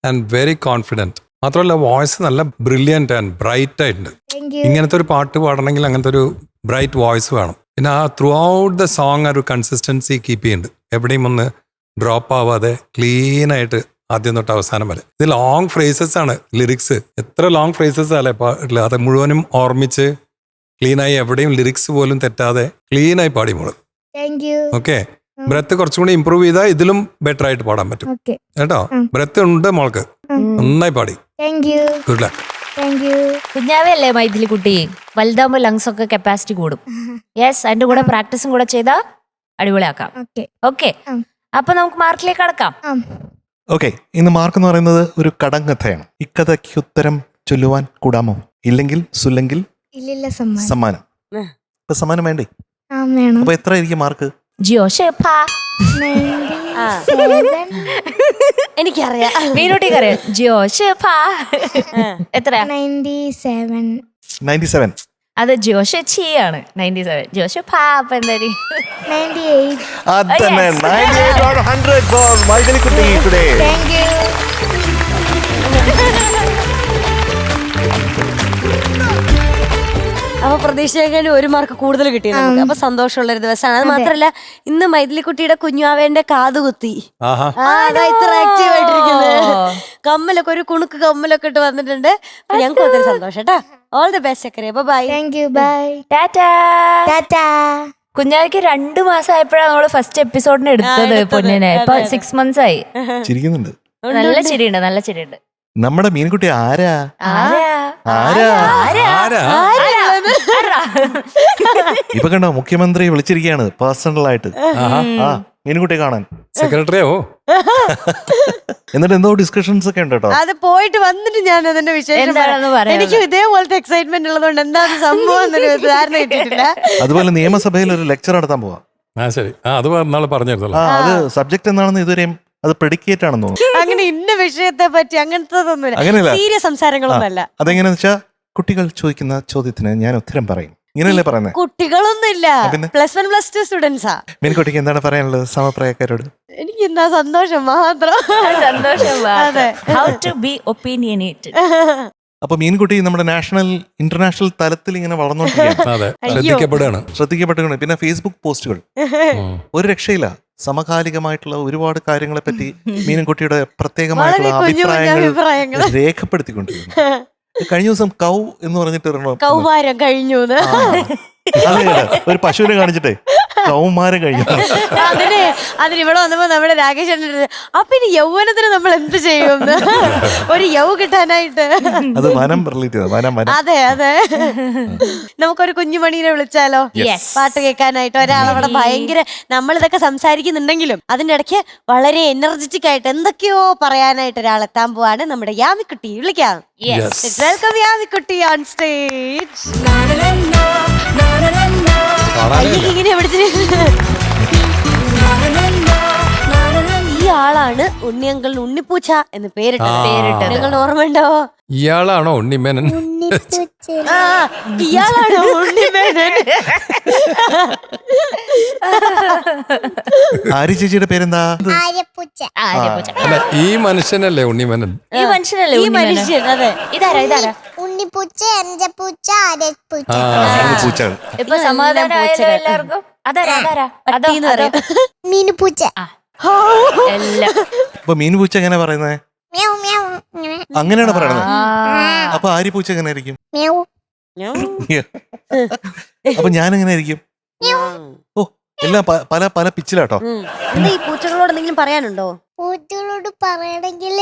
ആൻഡ് വെരി കോൺഫിഡൻറ്റ്. മാത്രമല്ല വോയിസ് നല്ല ബ്രില്യൻ്റ് ആൻഡ് ബ്രൈറ്റ് ആയിട്ടുണ്ട്. ഇങ്ങനത്തെ ഒരു പാട്ട് പാടണമെങ്കിൽ അങ്ങനത്തെ ഒരു ബ്രൈറ്റ് വോയിസ് വേണം. പിന്നെ ആ ത്രൂ ഔട്ട് ദ സോങ് ഒരു കൺസിസ്റ്റൻസി കീപ്പ് ചെയ്യുന്നുണ്ട്. എവിടെയും ഒന്ന് ഡ്രോപ്പ് ആവാതെ ക്ലീൻ ആയിട്ട് ആദ്യം തൊട്ട് അവസാനം വരെ. ഇത് ലോങ് ഫ്രേസസ് ആണ് ലിറിക്സ്. എത്ര ലോങ് ഫ്രേസസ് അല്ലേ പാട്ടില്ല, അത് മുഴുവനും ഓർമ്മിച്ച് ക്ലീനായി എവിടെയും ലിറിക്സ് പോലും തെറ്റാതെ ക്ലീനായി പാടി മോള്. ഓക്കെ, ബ്രെത്ത് കുറച്ചും കൂടി ഇമ്പ്രൂവ് ചെയ്താൽ ഇതിലും ബെറ്റർ ആയിട്ട് പാടാൻ പറ്റും കേട്ടോ. ബ്രെത്ത് ഉണ്ട് മോൾക്ക്, നന്നായി പാടി. Good luck. കുഞ്ഞാവേ അല്ലേ മൈഥിലിക്കുട്ടി, വലുതാകുമ്പോൾ ലങ്സ് ഒക്കെ കപ്പാസിറ്റി കൂടും. യെസ്, അതിന്റെ കൂടെ പ്രാക്ടീസും കൂടെ ചെയ്താൽ അടിപൊളിയാക്കാം. ഓക്കെ, അപ്പൊ നമുക്ക് മാർക്കിലേക്ക് കടക്കാം. ഓക്കെ, ഇന്ന് മാർക്ക് എന്ന് പറയുന്നത് ഒരു കടങ്കഥയാണ്. ഇക്കഥയ്ക്ക് ഉത്തരം ചൊല്ലുവാൻ കൂടാമോ? ഇല്ലെങ്കിൽ സുല്ലെങ്കിൽ സമ്മാനം. ഇപ്പൊ സമ്മാനം വേണ്ടേ? അപ്പൊ എത്ര ആയിരിക്കും മാർക്ക്? എനിക്കറിയാം, മീനൂട്ടിക്ക് അറിയാം. എത്രയാ? 97. അത് ജോഷച്ചിയാണ് 97. ജോഷ അപ്പൊ എന്തായാലും 98. അതന്നെ 98 out of 100 for മൈഥിലിക്കുട്ടി today. അപ്പൊ പ്രതീക്ഷയെക്കാളും ഒരു മാർക്ക് കൂടുതൽ കിട്ടി നമുക്ക്. അപ്പൊ സന്തോഷമുള്ള ഒരു ദിവസമാണ്. അത് മാത്രല്ല ഇന്ന് മൈഥിലിക്കുട്ടിയുടെ കുഞ്ഞാവേന്റെ കാതുകുത്തി. ഇത്ര ആക്റ്റീവ് ആയിട്ടിരിക്കുന്നത്. കമ്മലൊക്കെ ഒരു കുണുക്ക് കമ്മലൊക്കെ ഇട്ട് വന്നിട്ടുണ്ട്. അപ്പൊ ഞങ്ങൾക്ക് ഒത്തിരി സന്തോഷം കേട്ടോ. ഓൾ ദി ബെസ്റ്റ് ചക്കരെ. ബൈ. ടാറ്റാ. കുഞ്ഞാവയ്ക്ക് 2 മാസം ആയപ്പോഴാണ് നമ്മള് ഫസ്റ്റ് എപ്പിസോഡിന് എടുത്തത് പൊന്നിനെ. ഇപ്പൊ 6 months ആയി. ചിരിക്കുന്നുണ്ട്. നല്ല ചിരിയുണ്ട്. നമ്മുടെ മീൻകുട്ടി ആരാ? ഇപ്പൊ കണ്ടോ, മുഖ്യമന്ത്രി വിളിച്ചിരിക്കുകയാണ് പേഴ്സണൽ ആയിട്ട് മീൻകുട്ടിയെ കാണാൻ. സെക്രട്ടറിയോ? എന്നിട്ട് എന്തോ ഡിസ്കഷൻസ് ഒക്കെ ഉണ്ട് കേട്ടോ. അത് പോയിട്ട് വന്നിട്ട് ഞാൻ അതിന്റെ വിശേഷം എനിക്ക് ഇതേപോലത്തെ എക്സൈറ്റ്മെന്റ് ഉള്ളതുകൊണ്ട് എന്താണ് സംഭവം എന്നൊരു ധാരണ കിട്ടിയിട്ടില്ല. അതുപോലെ നിയമസഭയിൽ ഒരു ലെക്ചർ നടത്താൻ പോവാം. ശരി, അത് നാളെ പറഞ്ഞിരുന്നല്ലോ. അത് സബ്ജക്ട് എന്താണെന്ന് ഇതുവരെയും അത് പ്രെഡിക്കേറ്റ് ആണെന്ന് തോന്നുന്നു. അങ്ങനെ ഇന്ന വിഷയത്തെ പറ്റി അങ്ങനത്തെ സീരിയസ് സംസാരങ്ങളൊന്നുമല്ല. അതെങ്ങനെയാന്ന് വെച്ചാൽ കുട്ടികൾ ചോദിക്കുന്ന ചോദ്യത്തിന് ഞാൻ ഉത്തരം പറയും. ഇങ്ങനെയല്ലേ പറയുന്നത്? കുട്ടികളൊന്നുമില്ല, +1 +2 സ്റ്റുഡൻസാ. മീൻകുട്ടിക്ക് എന്താണ് പറയാനുള്ളത് സമപ്രായക്കാരോട്? എനിക്ക് എന്താ സന്തോഷം മാത്രം. അതെ, ഹൗ ടു ബി ഒപ്പീനിയനേറ്റഡ്. അപ്പൊ മീൻകുട്ടി നമ്മുടെ നാഷണൽ ഇന്റർനാഷണൽ തലത്തിൽ ഇങ്ങനെ വളർന്നുകൊണ്ടിരിക്കുകയാണ്, ശ്രദ്ധിക്കപ്പെടുകയാണ്. പിന്നെ ഫേസ്ബുക്ക് പോസ്റ്റുകൾ ഒരു രക്ഷയില്ല. സമകാലികമായിട്ടുള്ള ഒരുപാട് കാര്യങ്ങളെ പറ്റി മീൻകുട്ടിയുടെ പ്രത്യേകമായിട്ടുള്ള അഭിപ്രായങ്ങൾ രേഖപ്പെടുത്തിക്കൊണ്ടിരിക്കുന്നു. കഴിഞ്ഞ ദിവസം കൗ എന്ന് പറഞ്ഞിട്ട് കൗമാരം കഴിഞ്ഞു ഒരു പശുവിനെ കാണിച്ചിട്ടേ കൗമാരം കഴിഞ്ഞു. അതിന് ഇവിടെ വന്നപ്പോ നമ്മുടെ രാകേഷ് അപ്പൊ ഇനി യൗവനത്തിന് നമ്മൾ എന്ത് ചെയ്യും? ഒരു യൗ കിട്ടാനായിട്ട്. അത് വനം റിലേറ്റ് ചെയ്ത അതെ. നമുക്കൊരു കുഞ്ഞുമണീനെ വിളിച്ചാലോ പാട്ട് കേൾക്കാനായിട്ട്? ഒരാളവിടെ ഭയങ്കര നമ്മളിതൊക്കെ സംസാരിക്കുന്നുണ്ടെങ്കിലും അതിന്റെ ഇടയ്ക്ക് വളരെ എനർജറ്റിക് ആയിട്ട് എന്തൊക്കെയോ പറയാനായിട്ട് ഒരാളെത്താൻ പോവാണ്. നമ്മുടെ യാമിക്കുട്ടി വിളിക്കാം. വെൽക്കം യാമിക്കുട്ടി ഓൺ സ്റ്റേജ്. ഇങ്ങനെ ഈ ആളാണ് ഉണ്ണിയങ്കൾ ഉണ്ണിപ്പൂച്ച എന്ന് പേരിട്ടത്. നിങ്ങൾ ഓർമ്മയുണ്ടോ? ഇയാളാണോ ഉണ്ണിമേനൻ? ഇയാളാണോ ഉണ്ണിമേനൻ? ആര്യ ചേച്ചിയുടെ പേരെന്താ? അല്ല, ഈ മനുഷ്യനല്ലേ ഉണ്ണിമേനൻ? ഈ മനുഷ്യൻ. അതെ, ഇതാരാ? ഉണ്ണിപ്പൂച്ച, അഞ്ചപ്പൂച്ച, അരപ്പൂച്ച. ഇപ്പൊ സമാധാനമായല്ലോ എല്ലാവർക്കും. അതാരാ? മീനുപൂച്ച. അപ്പൊ മീനുപൂച്ച എങ്ങനെ പറയുന്നത്? അങ്ങനെയാണ് പറയണത്. അപ്പൊ ആര്യപൂച്ച എങ്ങനെ ആയിരിക്കും? അപ്പൊ ഞാൻ എങ്ങനെ ആയിരിക്കും? ഓ, എല്ലാം പല പല പിച്ചിലാട്ടോ. എന്താ ഈ പൂച്ചകളോട് എന്തെങ്കിലും പറയാനുണ്ടോ? പൂച്ചകളോട് പറയണമെങ്കിൽ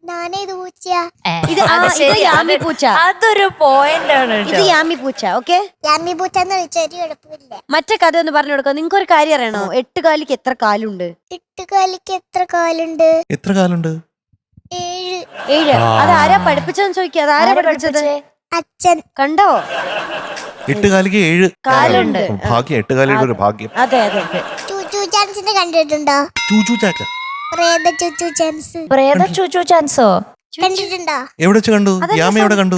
ഞാനേത് പൂച്ചയാ? ഇത് യാമി പൂച്ച. അതൊരു പോയിന്റ് ആണ്. ഇത് യാമി പൂച്ച. ഓക്കെ, യാമി പൂച്ച എന്ന് വിളിച്ചൊരു എളുപ്പമില്ല. മറ്റേ കഥ ഒന്ന് പറഞ്ഞു കൊടുക്കാം. നിങ്ങൾക്ക് ഒരു കാര്യം അറിയണോ? 8 കാലിക്ക് എത്ര കാലുണ്ട്? 8 കാലിക്ക് എത്ര കാലുണ്ട്? എത്ര കാലുണ്ട്? 7. 7. അത് ആരാ പഠിപ്പിച്ചതെന്ന് ചോദിക്കുക. അത് ആരാ പഠിപ്പിച്ചത്? അച്ഛൻ. കണ്ടോ? 8 കാലിക്ക് 7 കാലുണ്ട്. ഭാഗ്യം, 8 കാലിയുടെ ഒരു ഭാഗ്യം. അതെ അതെ അതെ. ചൂച്ചു ചാൻസിന്റെ കണ്ടിട്ടുണ്ടോ? ചൂച്ചു ചാക്ക പ്രേത ചൂച്ചു ചാൻസ് പ്രേത ചൂച്ചു ചാൻസോ കണ്ടിട്ടുണ്ടോ? എവിടെ വെച്ച് കണ്ടു? യാമ എവിടെ കണ്ടു?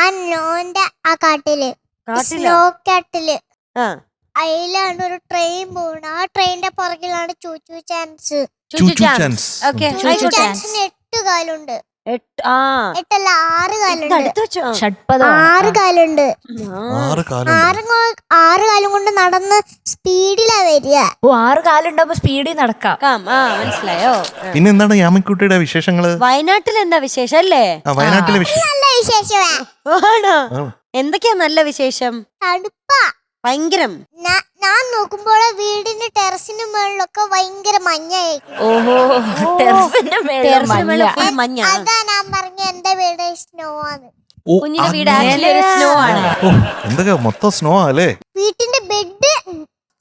ആ നോന്റെ ആ കാട്ടില്, കാട്ടിലോ? സ്നോ കാട്ടില്. ആ. അതിലാണ് ഒരു ട്രെയിൻ പോകുന്നത്. ആ ട്രെയിനിന്റെ പുറകിലാണ് ചൂച്ചു ചാൻസ്. ചൂച്ചു ചാൻസ്. ഓക്കെ. ചൂച്ചു ചാൻസിന് 8 കാലുണ്ട്. 8 അല്ല 6 കാലുണ്ട്. അടുത്ത് വെച്ചോ. 6 കാലുണ്ട്. 6 കാലുണ്ട്. 6 കാലും കൊണ്ട് നടന്ന് സ്പീഡിലാ വരിക. 6 കാലുണ്ടാവുമ്പോ സ്പീഡിൽ നടക്കാം. മനസ്സിലായോ? പിന്നെ എന്താണ് യാമിക്കുട്ടിയുടെ വിശേഷങ്ങള്? വയനാട്ടിൽ എന്താ വിശേഷം അല്ലേ? വയനാട്ടിലെ വിശേഷം നല്ല വിശേഷമാ. ആണോ? ആ. എന്തൊക്കെയാ നല്ല വിശേഷം? തണുപ്പാ ഭയങ്കരം. ഞാൻ നോക്കുമ്പോൾ വീടിന്റെ ടെറസിന് മുകളിലൊക്കെ ഭയങ്കര മഞ്ഞായിരിക്കും. ഓഹോ, ടെറസിന്റെ മേലെ മഞ്ഞ. full മഞ്ഞ. അതാ ഞാൻ പറഞ്ഞ എന്റെ വീട് സ്നോ ആണ്. കുഞ്ഞിന്റെ വീട് ആക്ച്വലി ഒരു സ്നോ ആണ്. എന്തൊക്കെ മൊത്തം സ്നോ അല്ലേ? വീട്ടിന്റെ ബെഡ്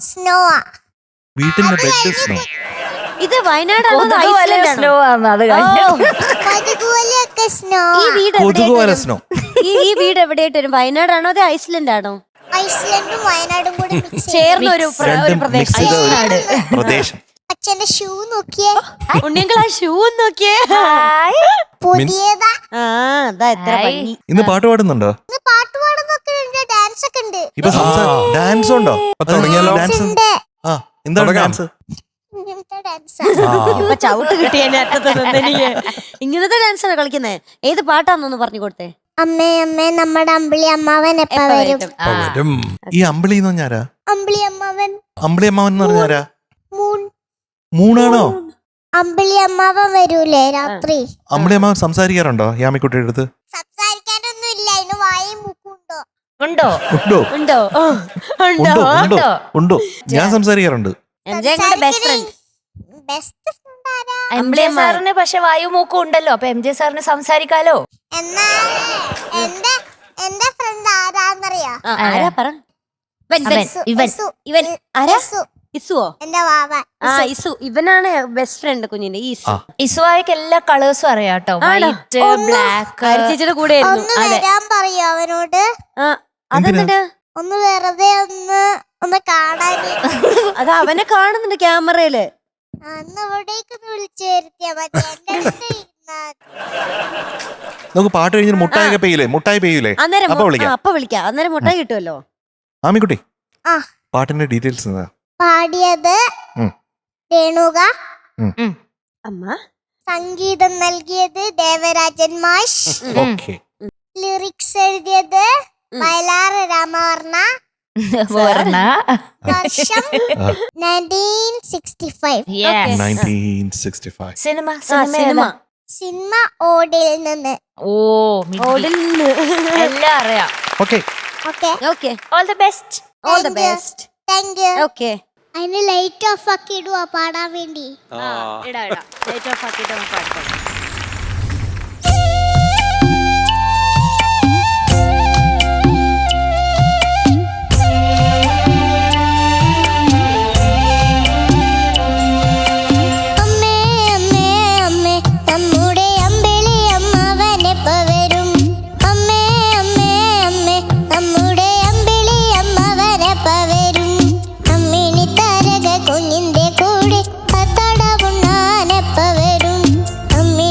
സ്നോ ആ. വീട്ടിന്റെ ബെഡ് സ്നോ. ഇത് വയനാടാണോ കൊതുകുപോലെ സ്നോ ആണ്. അത് അതുപോലെയൊക്കെ സ്നോ. ഈ വീട് കൊതുക് പോലെ സ്നോ. ഈ വീട് എവിടെയായിട്ട് വരും? വയനാടാണോ അതെ ഐസ്ലൻഡ് ആണോ? ഐസ്ലൻഡും വയനാടും കൂടി ചേർന്ന ഒരു പ്രദേശം. അച്ഛന്റെ ഷൂ നോക്കിയേ. ഉണ്ണിയങ്കൾ ആ ഷൂ നോക്കിയേ. പുതിയതാ. അതാ എത്ര ഭംഗി. ഇന്ന് പാട്ട് പാടുന്നുണ്ടോ? ഇന്ന് പാട്ട് പാടുന്നൊക്കെ ഉണ്ട്. ഡാൻസ് ഒക്കെ ഉണ്ട്. ഇപ്പൊ ഡാൻസ് ഉണ്ടോ? തുടങ്ങിയാലോ? ഡാൻസ് ഉണ്ട്. എന്താണ് ഡാൻസ്? ഇങ്ങനത്തെ ഡാൻസ്. ഇപ്പൊ ചവിട്ട് കിട്ടിയ ഇങ്ങനത്തെ ഡാൻസ് ആണ് കളിക്കുന്നേ. ഏത് പാട്ടാന്നൊന്ന് പറഞ്ഞു കൊടുത്തേ. അമ്മേ അമ്മേ നമ്മുടെ അമ്പിളി അമ്മാവൻ എപ്പ വരും? വരും. ഈ അമ്പിളി എന്ന് പറഞ്ഞാരാ? അമ്പിളി അമ്മാവൻ. അമ്പിളി അമ്മാവൻ എന്ന് പറഞ്ഞാരാ? മൂൺ. മൂണാണോ? അമ്പിളി അമ്മാവൻ വരൂലേ രാത്രി? അമ്പിളി അമ്മാവൻ സംസാരിക്കാറുണ്ടോ യാമിക്കുട്ടിയുടെ അടുത്ത്? സംസാരിക്കാനൊന്നും ഇല്ല. അതിന് വായും മുക്കുണ്ടോ? ഉണ്ടോ? ഉണ്ടോ? ഉണ്ടോ? ഉണ്ടോ? ഉണ്ടോ? ഉണ്ടോ? ഞാൻ സംസാരിക്കാറുണ്ട്. Best friend. ബെസ്റ്റ് ഫ്രണ്ട് ആരാ? എം ജെ സാറിന് പക്ഷെ വായു മൂക്കും ഉണ്ടല്ലോ. അപ്പൊ എം ജെ സാറിന് സംസാരിക്കാലോ. എന്നാ എന്റെ ഫ്രണ്ട് ആരാന്നറിയാ? ആരാ പറ. ഇവൻ ആരാ? ഇസുവോ? എന്റെ വാവ. ഇസു. ഇവനാണ് ബെസ്റ്റ് ഫ്രണ്ട് കുഞ്ഞിന്റെ. ഈ ഇസു. ഇസുവായിക്ക് എല്ലാ കളേഴ്സും അറിയാട്ടോ. White, black. ചേച്ചിയുടെ കൂടെ ഒന്ന് വരാൻ പറയോ അവനോട്? അതെന്താ? ഒന്ന് വെറുതെ ഒന്ന് കാണാൻ. അത് അവനെ കാണുന്നുണ്ട് ക്യാമറയില്. അന്ന് ഇവിടേക്കൊന്ന് വിളിച്ചു വരുത്തിയാ മതി. എന്റെ അടുത്ത് ഇരുന്നാ നമുക്ക് പാട്ട് കഴിഞ്ഞിട്ട് മുട്ടായി പെയ്യൂലേ? അന്നേരം അപ്പൊ വിളിക്കാം. അപ്പൊ വിളിക്കാം. അന്നേരം മുട്ടായി കിട്ടുമല്ലോ. ആമിക്കുട്ടി, ആ. പാട്ടിന്റെ ഡീറ്റെയിൽസ് എന്താ? പാടിയത് രേണുക. അമ്മ. സംഗീതം നൽകിയത് ദേവരാജൻ മാഷ്. ഓക്കെ. ലിറിക്സ് എഴുതിയത് വയലാർ രാമവർമ്മ. വർഷം 1965. 1965. സിനിമ ഓടിൽ നിന്ന്. എല്ലാം അറിയാം. Okay. Okay. All the best. All the best. Thank you. Okay. അതിന് ലൈറ്റ് ഓഫ് ആക്കി ഇടുവാ പാടാൻ വേണ്ടി. ഇടാ ലൈറ്റ് ഓഫ് ആക്കിയിട്ട് നമുക്ക് പാടിക്കാം. അമ്മിണി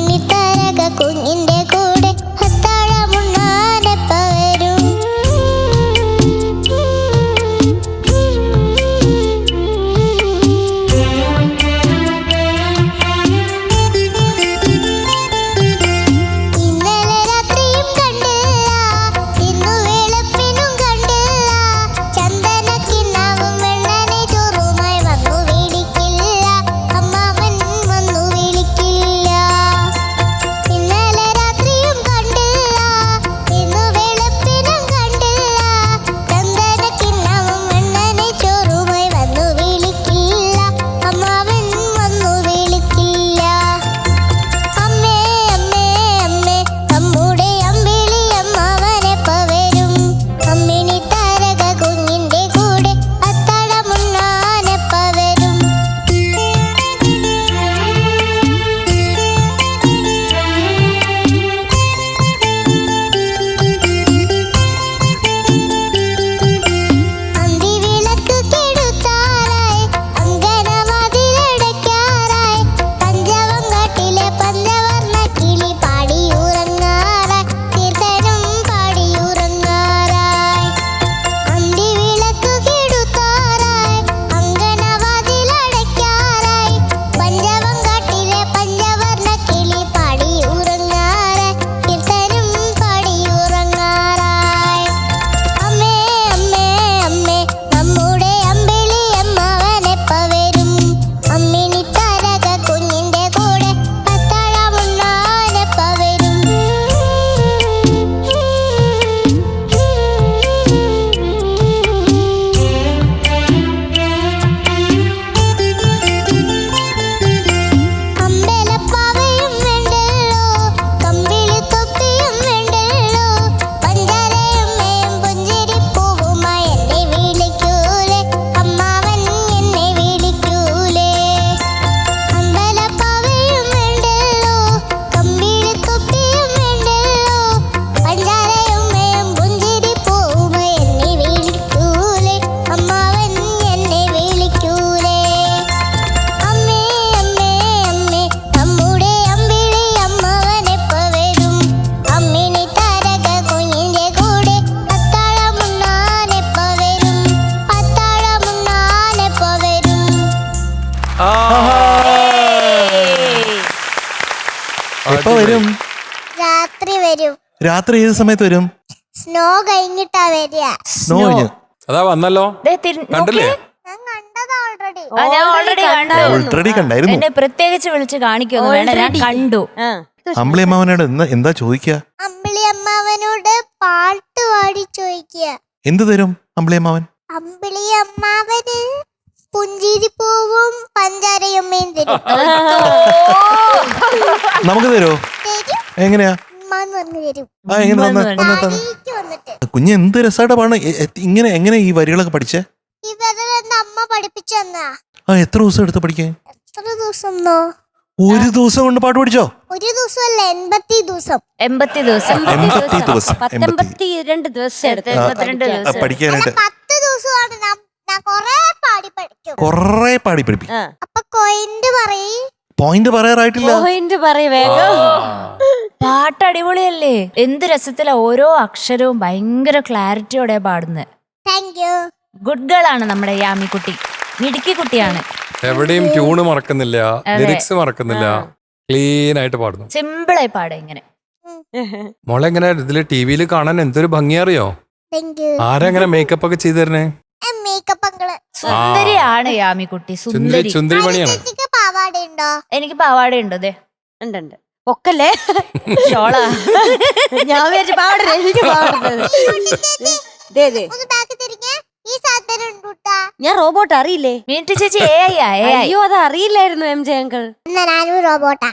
എപ്പോ വരും? രാത്രി വരും. രാത്രി ഏത് സമയത്ത് വരും? സ്നോ കഴിഞ്ഞിട്ടാ വരിക. സ്നോ കഴിഞ്ഞു. അതാ വന്നല്ലോ, കണ്ടില്ലേ? ഞാൻ കണ്ടതാ ഓൾറെഡി. ഞാൻ ഓൾറെഡി കണ്ടു. ഓൾറെഡി കണ്ടായിരുന്നു. എന്നെ പ്രത്യേകിച്ച് വിളിച്ച് കാണിക്കൊന്നും വേണ്ട, ഞാൻ കണ്ടു. അമ്പിളി അമ്മാവനോട് എന്താ ചോദിക്കുക? അമ്പിളി അമ്മാവനോട് പാട്ട് പാടി ചോദിക്കുക. എന്ത് തരും അമ്പിളി അമ്മാവൻ? അമ്പിളി അമ്മാവന് പുഞ്ചിരി പൂവും പഞ്ചാരയമ്മയും തരും. നമുക്ക് തരുമോ? തരും. എങ്ങനെയാ? ഉമ്മാന്ന് പറഞ്ഞു തരും. എങ്ങനെ താടിക്ക് വന്നിട്ട്. കുഞ്ഞ് എന്ത് രസമായിട്ട് പാണ്. ഇങ്ങനെ എങ്ങനെ ഈ വരികളൊക്കെ പഠിച്ചേ? ഇവരെ എന്റെ അമ്മ പഠിപ്പിച്ചു തന്നാ. എത്ര ദിവസം എടുത്ത് പഠിക്കാൻ? എത്ര ദിവസം? ഒരു ദിവസം കൊണ്ട് പാട്ട് പഠിച്ചോ? ഒരു ദിവസമല്ല, 80 ദിവസം. 80 ദിവസം. 80 ദിവസം. 82 ദിവസം എടുത്ത് 82 ദിവസം. പഠിക്കാനായിട്ട് 10 ദിവസമാണ് ഞാൻ കൊറേ പാടി പഠിക്കും. കൊറേ പാടി പഠിപ്പിക്കും. അപ്പൊ കോയിന്റ് പറയ്. പോയിന്റ് പറയാറായിട്ടില്ല. പോയിന്റ് പറയ് വേഗം. പാട്ട് അടിപൊളിയല്ലേ, എന്ത് രസത്തിലാ, ഓരോ അക്ഷരവും ഭയങ്കര ക്ലാരിറ്റിയോടെ പാടുന്നത്. Thank you. ഗുഡ് ഗേൾ ആണ് നമ്മുടെ യാമിക്കുട്ടി, മിടുക്കി കുട്ടിയാണ്. എവിടെയും ട്യൂണ് മറക്കുന്നില്ല, ലിറിക്സ് മറക്കുന്നില്ല, ക്ലീൻ ആയിട്ട് പാടുന്നു. സിമ്പിളായി പാടുക ഇങ്ങനെ. മോളെ എങ്ങനെ ഇതില് ടിവിയിൽ കാണാൻ എന്തൊരു ഭംഗി അറിയോ? Thank you. ആരെങ്ങനെ മേക്കപ്പ് ഒക്കെ ചെയ്തു തരണേ? Makeup uncle. സുന്ദരിയാണ് യാമിക്കുട്ടി, സുന്ദരി. ചുന്ദരി പണിയാണ്. ചേച്ചിക്ക് പാവാടയുണ്ടോ? എനിക്ക് പാവാടയുണ്ടോ? അതെ ഉണ്ട്. പൊക്കല്ലേ ഷോളാ. ഞാൻ വിചാരിച്ചു പാടരുത്, എനിക്ക് പാടുന്നത്. ഒന്ന് ബാക്കി തിരിഞ്ഞേ. ഈ സാധനം ഉണ്ടൂട്ടാ. ഞാൻ റോബോട്ട് അറിയില്ലേ? മീനു ചേച്ചി AI. അയ്യോ അത് അറിയില്ലായിരുന്നു എം ജെ അങ്കിൾ. എന്നാ ഞാനും റോബോട്ടാ.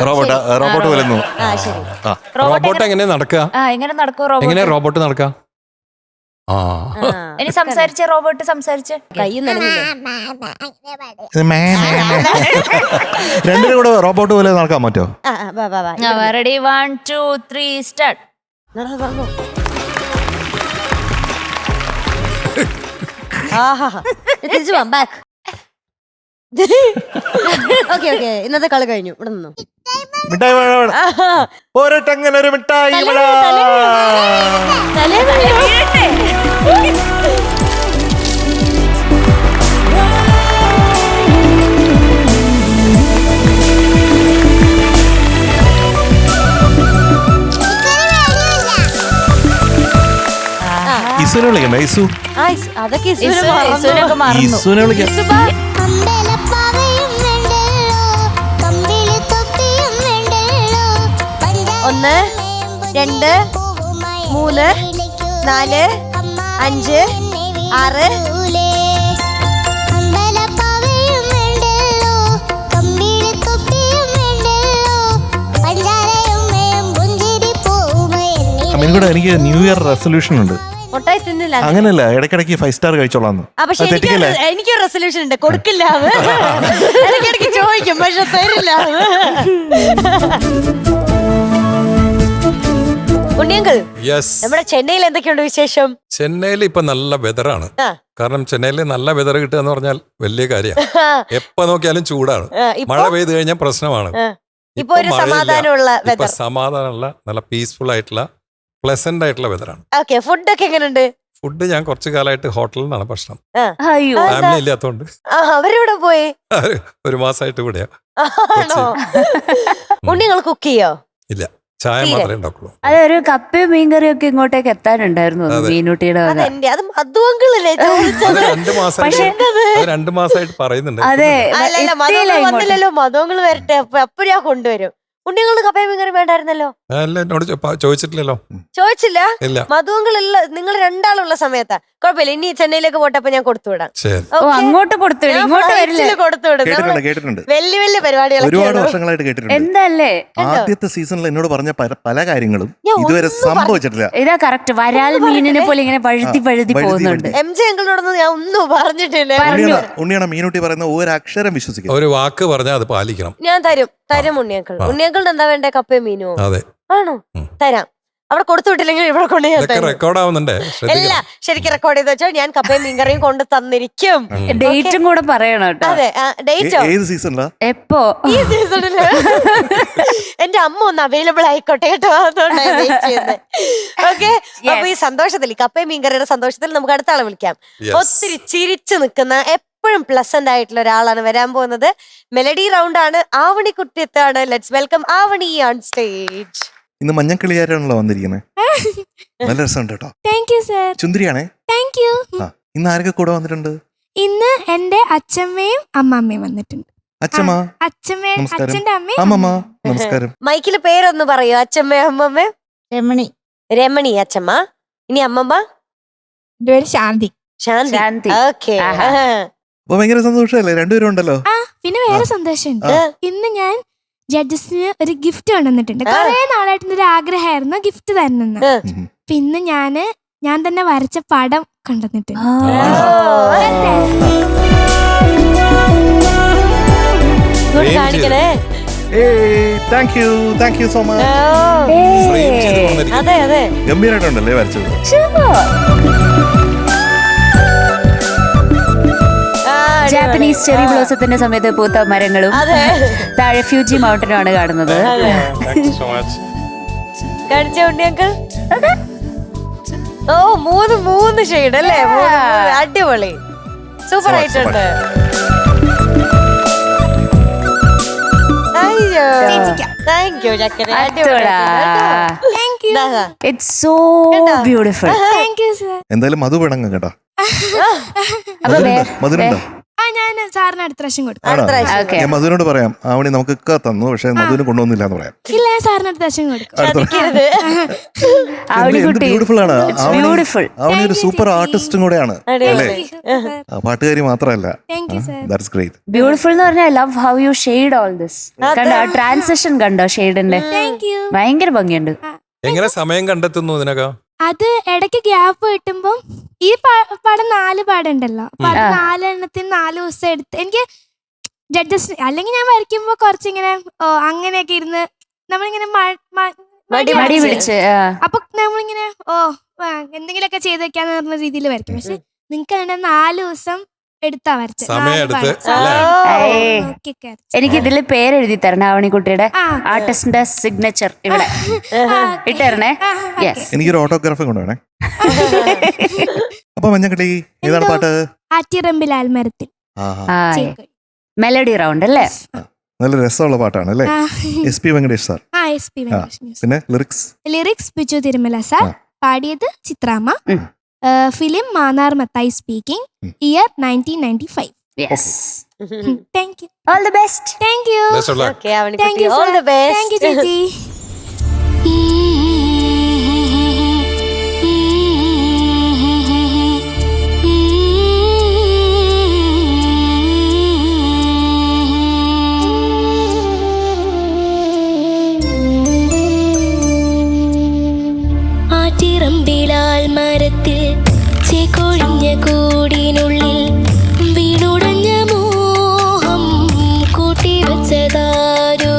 റോബോട്ട് വരുന്നു. ശരി. റോബോട്ട് എങ്ങനെ നടക്കുക? എങ്ങനെ നടക്കും എങ്ങനെ റോബോട്ട്? റോബോട്ട് നടക്കുക? ഇനി സംസാരിച്ച റോബോട്ട് സംസാരിച്ച് കയ്യും നനഞ്ഞില്ലേ? രണ്ടിനും കൂടെ റോബോട്ട് പോലെ നടക്കാൻ പറ്റോ? Ready 1 2 3 start. തിരിച്ചു പോവാം, ബാക്ക്. ഓക്കെ ഇന്നത്തെ കളി കഴിഞ്ഞു. ഇവിടെ നിന്നു. മിഠായി ഒരട്ടങ്ങനെ ഒരു മിഠായി. ഇസുനെ വിളിക്കണ്ട? ഇസു അതൊക്കെ ഇസുനൊക്കെ മറന്നു. ഇസുനെ വിളിക്കാം. ഒന്ന് 2 3 4 5 6 അമ്മീൻകൂടെ എനിക്ക് ന്യൂ ഇയർ റെസൊല്യൂഷൻ ഉണ്ട്. മുട്ടായി തിന്നില്ല. അങ്ങനല്ല, ഇടയ്ക്കിടയ്ക്ക് 5 സ്റ്റാർ കഴിച്ചോളാന്ന്. പക്ഷെ എനിക്കൊരു റെസൊല്യൂഷൻ ഉണ്ട്, കൊടുക്കില്ല. ഇടയ്ക്കിടയ്ക്ക് ചോദിക്കും പക്ഷെ തരില്ല. ഉണ്ണിയങ്കിൾ, നമ്മുടെ ചെന്നൈയിൽ എന്തൊക്കെയുണ്ട് വിശേഷം? ചെന്നൈയിൽ ഇപ്പൊ നല്ല വെതറാണ്. കാരണം ചെന്നൈയിൽ നല്ല വെതർ കിട്ടുക എന്ന് പറഞ്ഞാൽ വലിയ കാര്യമാണ്. എപ്പോ നോക്കിയാലും ചൂടാണ്. മഴ പെയ്ത് കഴിഞ്ഞാൽ പ്രശ്നമാണ്. ഇപ്പൊ ഒരു സമാധാനമുള്ള വെതർ, സമാധാനമുള്ള നല്ല പീസ്ഫുൾ ആയിട്ടുള്ള പ്ലസന്റ് ആയിട്ടുള്ള വെതറാണ്. ഓക്കെ. ഫുഡൊക്കെ എങ്ങനെയുണ്ട്? ഫുഡ് ഞാൻ കുറച്ചു കാലമായിട്ട് ഹോട്ടലിൽ നിന്നാണ് ഭക്ഷണം. അയ്യോ, ഫാമിലി ഇല്ലാത്തോണ്ട്. അവരെവിടെ പോയി? ഒരു മാസമായിട്ട് ഇവിടെയാ. ഉണ്ണികൾ കുക്ക് ചെയ്യോ? ഇല്ല, ചായ മാത്രമേ ഉണ്ടാക്കുള്ളൂ. അതൊരു കപ്പയും മീൻകറിയും ഒക്കെ ഇങ്ങോട്ടേക്ക് എത്താനുണ്ടായിരുന്നു മീനുട്ടിയുടെ. അത് മധുവങ്കിളല്ലേ? അത് 2 മാസമായിട്ട് പറയുന്നുണ്ട്. അതെ, മധുവങ്കിൾ വന്നില്ലല്ലോ. മധുവങ്കിൾ വരട്ടെ, അപ്പൊ ഞാൻ കൊണ്ടുവരും. ഉണ്ണികളുടെ കപ്പയും മീൻകറി വേണ്ടായിരുന്നല്ലോ? അല്ല, എന്നോട് ചോദിച്ചിട്ടില്ലല്ലോ. ചോദിച്ചില്ല? ഇല്ല. മധുവങ്കിളല്ല, നിങ്ങൾ രണ്ടാളുള്ള സമയത്താ. കുഴപ്പമില്ല, ഇനി ചെന്നൈയിലേക്ക് പോട്ടപ്പോ ഞാൻ കൊടുത്തുവിടാം. അങ്ങോട്ട് കൊടുത്തുവിടും, ഇങ്ങോട്ട് വരില്ല. കേട്ടിട്ടുണ്ട്. വലിയ വലിയ പരിപാടികൾ ഒരുപാട് വർഷങ്ങളായിട്ട് കേട്ടിട്ടുണ്ട്. എന്തല്ലേ ആദ്യത്തെ സീസണിൽ എന്നോട് പറഞ്ഞ പല കാര്യങ്ങളും ഇതുവരെ സംഭവിച്ചിട്ടില്ല. ഇതാ കറക്റ്റ്, വരാൽ മീനിനെ പോലെ ഇങ്ങനെ പഴുത്തി പോകുന്നുണ്ട്. എം ജെ അങ്കിളിനോടൊന്നും ഞാൻ ഒന്നും പറഞ്ഞിട്ടില്ല. ഉണ്ണിയാണ് മീനുട്ടി പറയുന്ന ഒരു അക്ഷരം വിശ്വസിക്കും. ഒരു വാക്ക് പറഞ്ഞാൽ അത് പാലിക്കണം. ഞാൻ തരും ഉണ്ണിയങ്കിൾ. ഉണ്ണിയങ്കിളിന് എന്താ വേണ്ടേ? കപ്പയും മീനോ? അതെ. ആണോ? തരാം. അവിടെ കൊടുത്തു വിട്ടില്ലെങ്കിൽ ഇവിടെ കൊണ്ട് ഞാൻ ഇതൊക്കെ തരും. റെക്കോർഡ് ആവുന്നുണ്ടേ, അല്ല ശ്രദ്ധിക്കണം. ശരിക്കും റെക്കോർഡ് ചെയ്ത് വെച്ചാൽ ഞാൻ കപ്പയും മീൻകറിയും കൊണ്ട് തന്നിരിക്കും. ഡേറ്റും കൂടെ പറയണം കേട്ടോ. അതെ, ഡേറ്റോ ഏത് സീസണിലാ? എപ്പോ? ഈ സീസണില് എന്റെ അമ്മ ഒന്ന് അവൈലബിൾ ആയിക്കോട്ടെ കേട്ടോ, അതുകൊണ്ടാണ് ഓക്കെ. അപ്പൊ ഈ സന്തോഷത്തിൽ, കപ്പയും മീൻകറിയുടെ സന്തോഷത്തിൽ നമുക്ക് അടുത്ത ആളെ വിളിക്കാം. Yes. ഒത്തിരി ചിരിച്ചു നിൽക്കുന്ന, എപ്പോഴും പ്ലസന്റ് ആയിട്ടുള്ള ഒരാളാണ് വരാൻ പോകുന്നത്. മെലഡി റൗണ്ട് ആണ്. ആവണിക്കുട്ടിയത്താണ്. Let's welcome Avani on stage. ഇന്ന് മഞ്ഞക്കിളിയാരാണല്ലോ വന്നിരിക്കുന്നത്. നല്ല രസമുണ്ട് കേട്ടോ. Thank you sir. ചുന്ദരിയാണേ. Thank you. ആ, ഇന്ന് ആരൊക്കെ കൂടെ വന്നിട്ടുണ്ട്? ഇന്ന് എന്റെ അച്ഛമ്മയും അമ്മമ്മയും വന്നിട്ടുണ്ട്. അച്ഛമ്മ അച്ഛമ്മ, നമസ്കാരം. അച്ഛന്റെ അമ്മയും അമ്മമ്മ നമസ്കാരം. മൈക്കില് പേരൊന്ന് പറയൂ. അച്ഛമ്മ, അമ്മമ്മ. രമണി. രമണി അച്ഛമ്മ. ഇനി അമ്മമ്മ എൻ്റെ പേര് ശാന്തി. ശാന്തി. ശാന്തി. ഓക്കെ. ആഹാ. അപ്പൊ ഭയങ്കര സന്തോഷമല്ലേ, രണ്ടുപേരും ഉണ്ടല്ലോ. ആ പിന്നെ വേറെ സന്തോഷമുണ്ട്. ആ. ഇന്ന് ഞാൻ ജഡ്ജസിന് ഒരു ഗിഫ്റ്റ് കൊണ്ടുവന്നിട്ടുണ്ട്. കുറെ നാളായിട്ട് ഒരു ആഗ്രഹമായിരുന്നു ഗിഫ്റ്റ് തരുന്നെന്ന്. ഉം. പിന്നെ ഞാൻ തന്നെ വരച്ച പടം കൊണ്ടുവന്നിട്ടുണ്ട്. കാണിക്കണേ. Thank you so much. Frame ചെയ്ത് കൊണ്ടിരിക്കും. അതെ അതെ. ഗംഭീരമായിട്ടുണ്ടല്ലേ വരച്ചത്. ജാപ്പനീസ് ചെറി ബ്ലോസത്തിന്റെ സമയത്ത് പൂത്ത മരങ്ങളും അതെ. താഴെ ഫ്യൂജി മൗണ്ടനും ആണ് കാണുന്നത്. Thank you so much. കാണിച്ച ഉണ്ണിയങ്കൾ. ഓ, മൂന്ന് ഷെയ്ഡ് അല്ലേ? അടിപൊളി, സൂപ്പർ ആയിട്ടുണ്ട്. അയ്യോ, താങ്ക് യു ചക്കര. Thank you. It's so beautiful. Thank you sir. എന്തായാലും മധു വേണം കേട്ടോ. അപ്പൊ മധുരുണ്ടോ? ആ ഞാൻ സാറിന് അടുത്ത പ്രാവശ്യം കൊടുക്കും. ആണോ? Okay. ഞാൻ മധുവിനോട് പറയാം, ആവണി നമുക്കൊക്കെ തന്നു, പക്ഷെ മധുവിന് കൊണ്ടുവന്നില്ല എന്ന് പറയാം. ഇല്ല, ഞാൻ സാറിന് അടുത്ത പ്രാവശ്യം കൊടുക്കും. ചതിക്കരുത്. ആവണിക്കുട്ടി ബ്യൂട്ടിഫുൾ ആണ്. ബ്യൂട്ടിഫുൾ. ആവണി ഒരു സൂപ്പർ ആർട്ടിസ്റ്റും കൂടെയാണ് അല്ലേ? ആ, പാട്ടുകാരി മാത്രമല്ല. Thank you sir. That's great. Beautiful എന്ന് പറഞ്ഞാൽ I love how you shade all this. കണ്ടോ ട്രാൻസിഷൻ? കണ്ടോ ഷെയ്ഡിന്റെ? Thank you. ഭയങ്കര ഭംഗിയുണ്ട്. എങ്ങനെ സമയം കണ്ടെത്തുന്നു ഇതിനൊക്കെ? അത് ഇടയ്ക്ക് ഗ്യാപ്പ് കിട്ടുമ്പം ഈ പടം 4 പാടുണ്ടല്ലോ, അപ്പൊ അത് 4 എണ്ണത്തിന് 4 ദിവസം എടുത്ത് എനിക്ക് ജഡ്ജസ്, അല്ലെങ്കിൽ ഞാൻ വരയ്ക്കുമ്പോ കുറച്ചിങ്ങനെ അങ്ങനെയൊക്കെ ഇരുന്ന് നമ്മളിങ്ങനെ മടി പിടിച്ച് അപ്പൊ നമ്മളിങ്ങനെ എന്തെങ്കിലുമൊക്കെ ചെയ്ത് വെക്കാന്ന് പറഞ്ഞ രീതിയിൽ വരയ്ക്കും. പക്ഷെ നിങ്ങക്ക് അതിന്റെ 4 ദിവസം എടുത്താ വരച്ചത്. സമയം എടുത്ത് എനിക്ക് ഇതില് പേരെഴുതി തരണം ആവണിക്കുട്ടിയുടെ ആർട്ടിസ്റ്റിന്റെ സിഗ്നേച്ചർ ഇവിടെ ഇട്ടേരണേ. യെസ്, എനിക്കൊരു ഓട്ടോഗ്രാഫ് കൊണ്ടുവേണേ. അപ്പൊ മഞ്ഞക്കട്ടി ഏതാണ് പാട്ട്? ആറ്റിറമ്പിൽ ആൽമരത്തിൽ. മെലഡി റൗണ്ട് അല്ലേ? നല്ല രസമുള്ള പാട്ടാണ് അല്ലേ? SP Venkatesh sir. SP Venkatesh. പിന്നെ ലിറിക്സ് ബിജു തിരുമല സാർ. പാടിയത് ചിത്രാമ്മ. Film Mannar Mathai speaking. Year 1995. Yes. Thank you. All the best. Thank you. Best of luck. Okay, Avani thank കുട്ടി, you all the best. Thank you ചേച്ചി. ആറ്റിറമ്പിലാൽ മരത്തിൽ ചേക്കൊഴിഞ്ഞ കൂടിനുള്ളിൽ വീണുടഞ്ഞ മോഹം കൂട്ടിവച്ചതാരോ.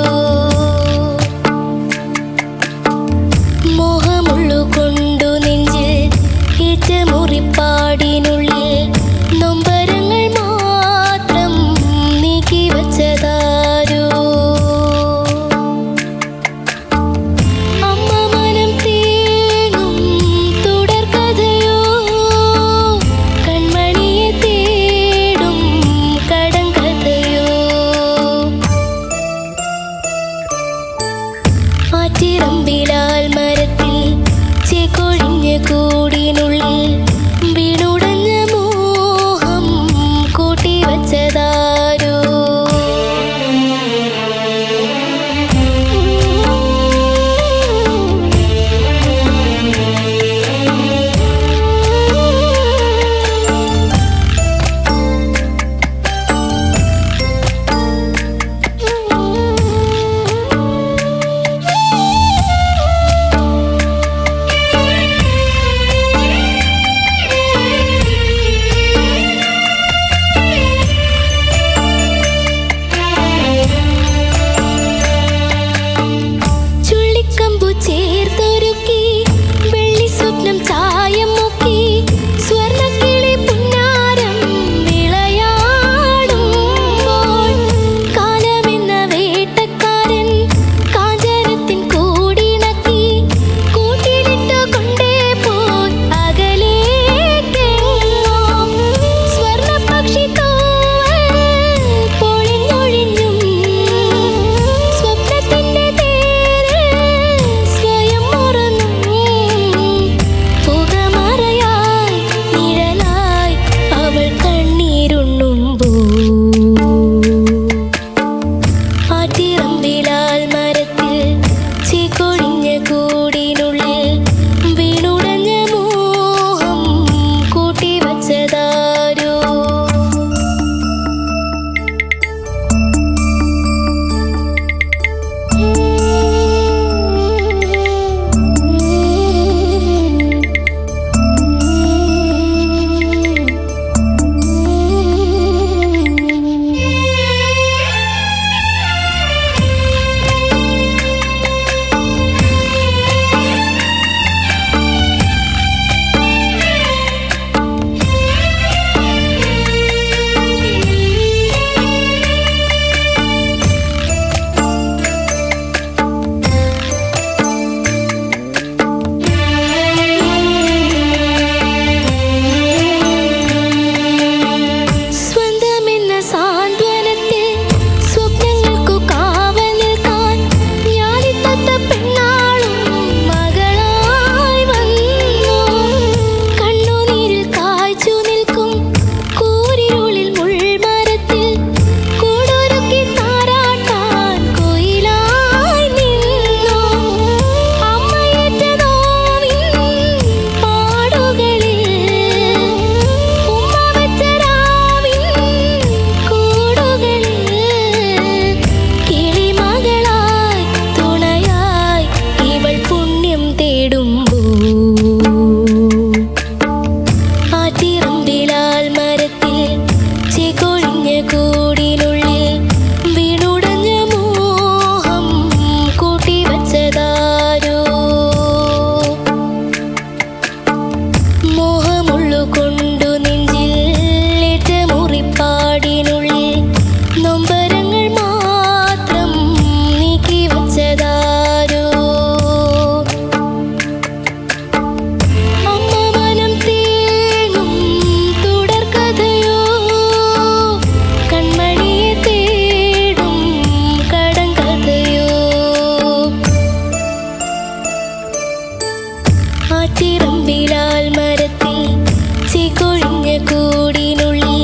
ചേക്കൊഴിഞ്ഞ കൂടിനുള്ളിൽ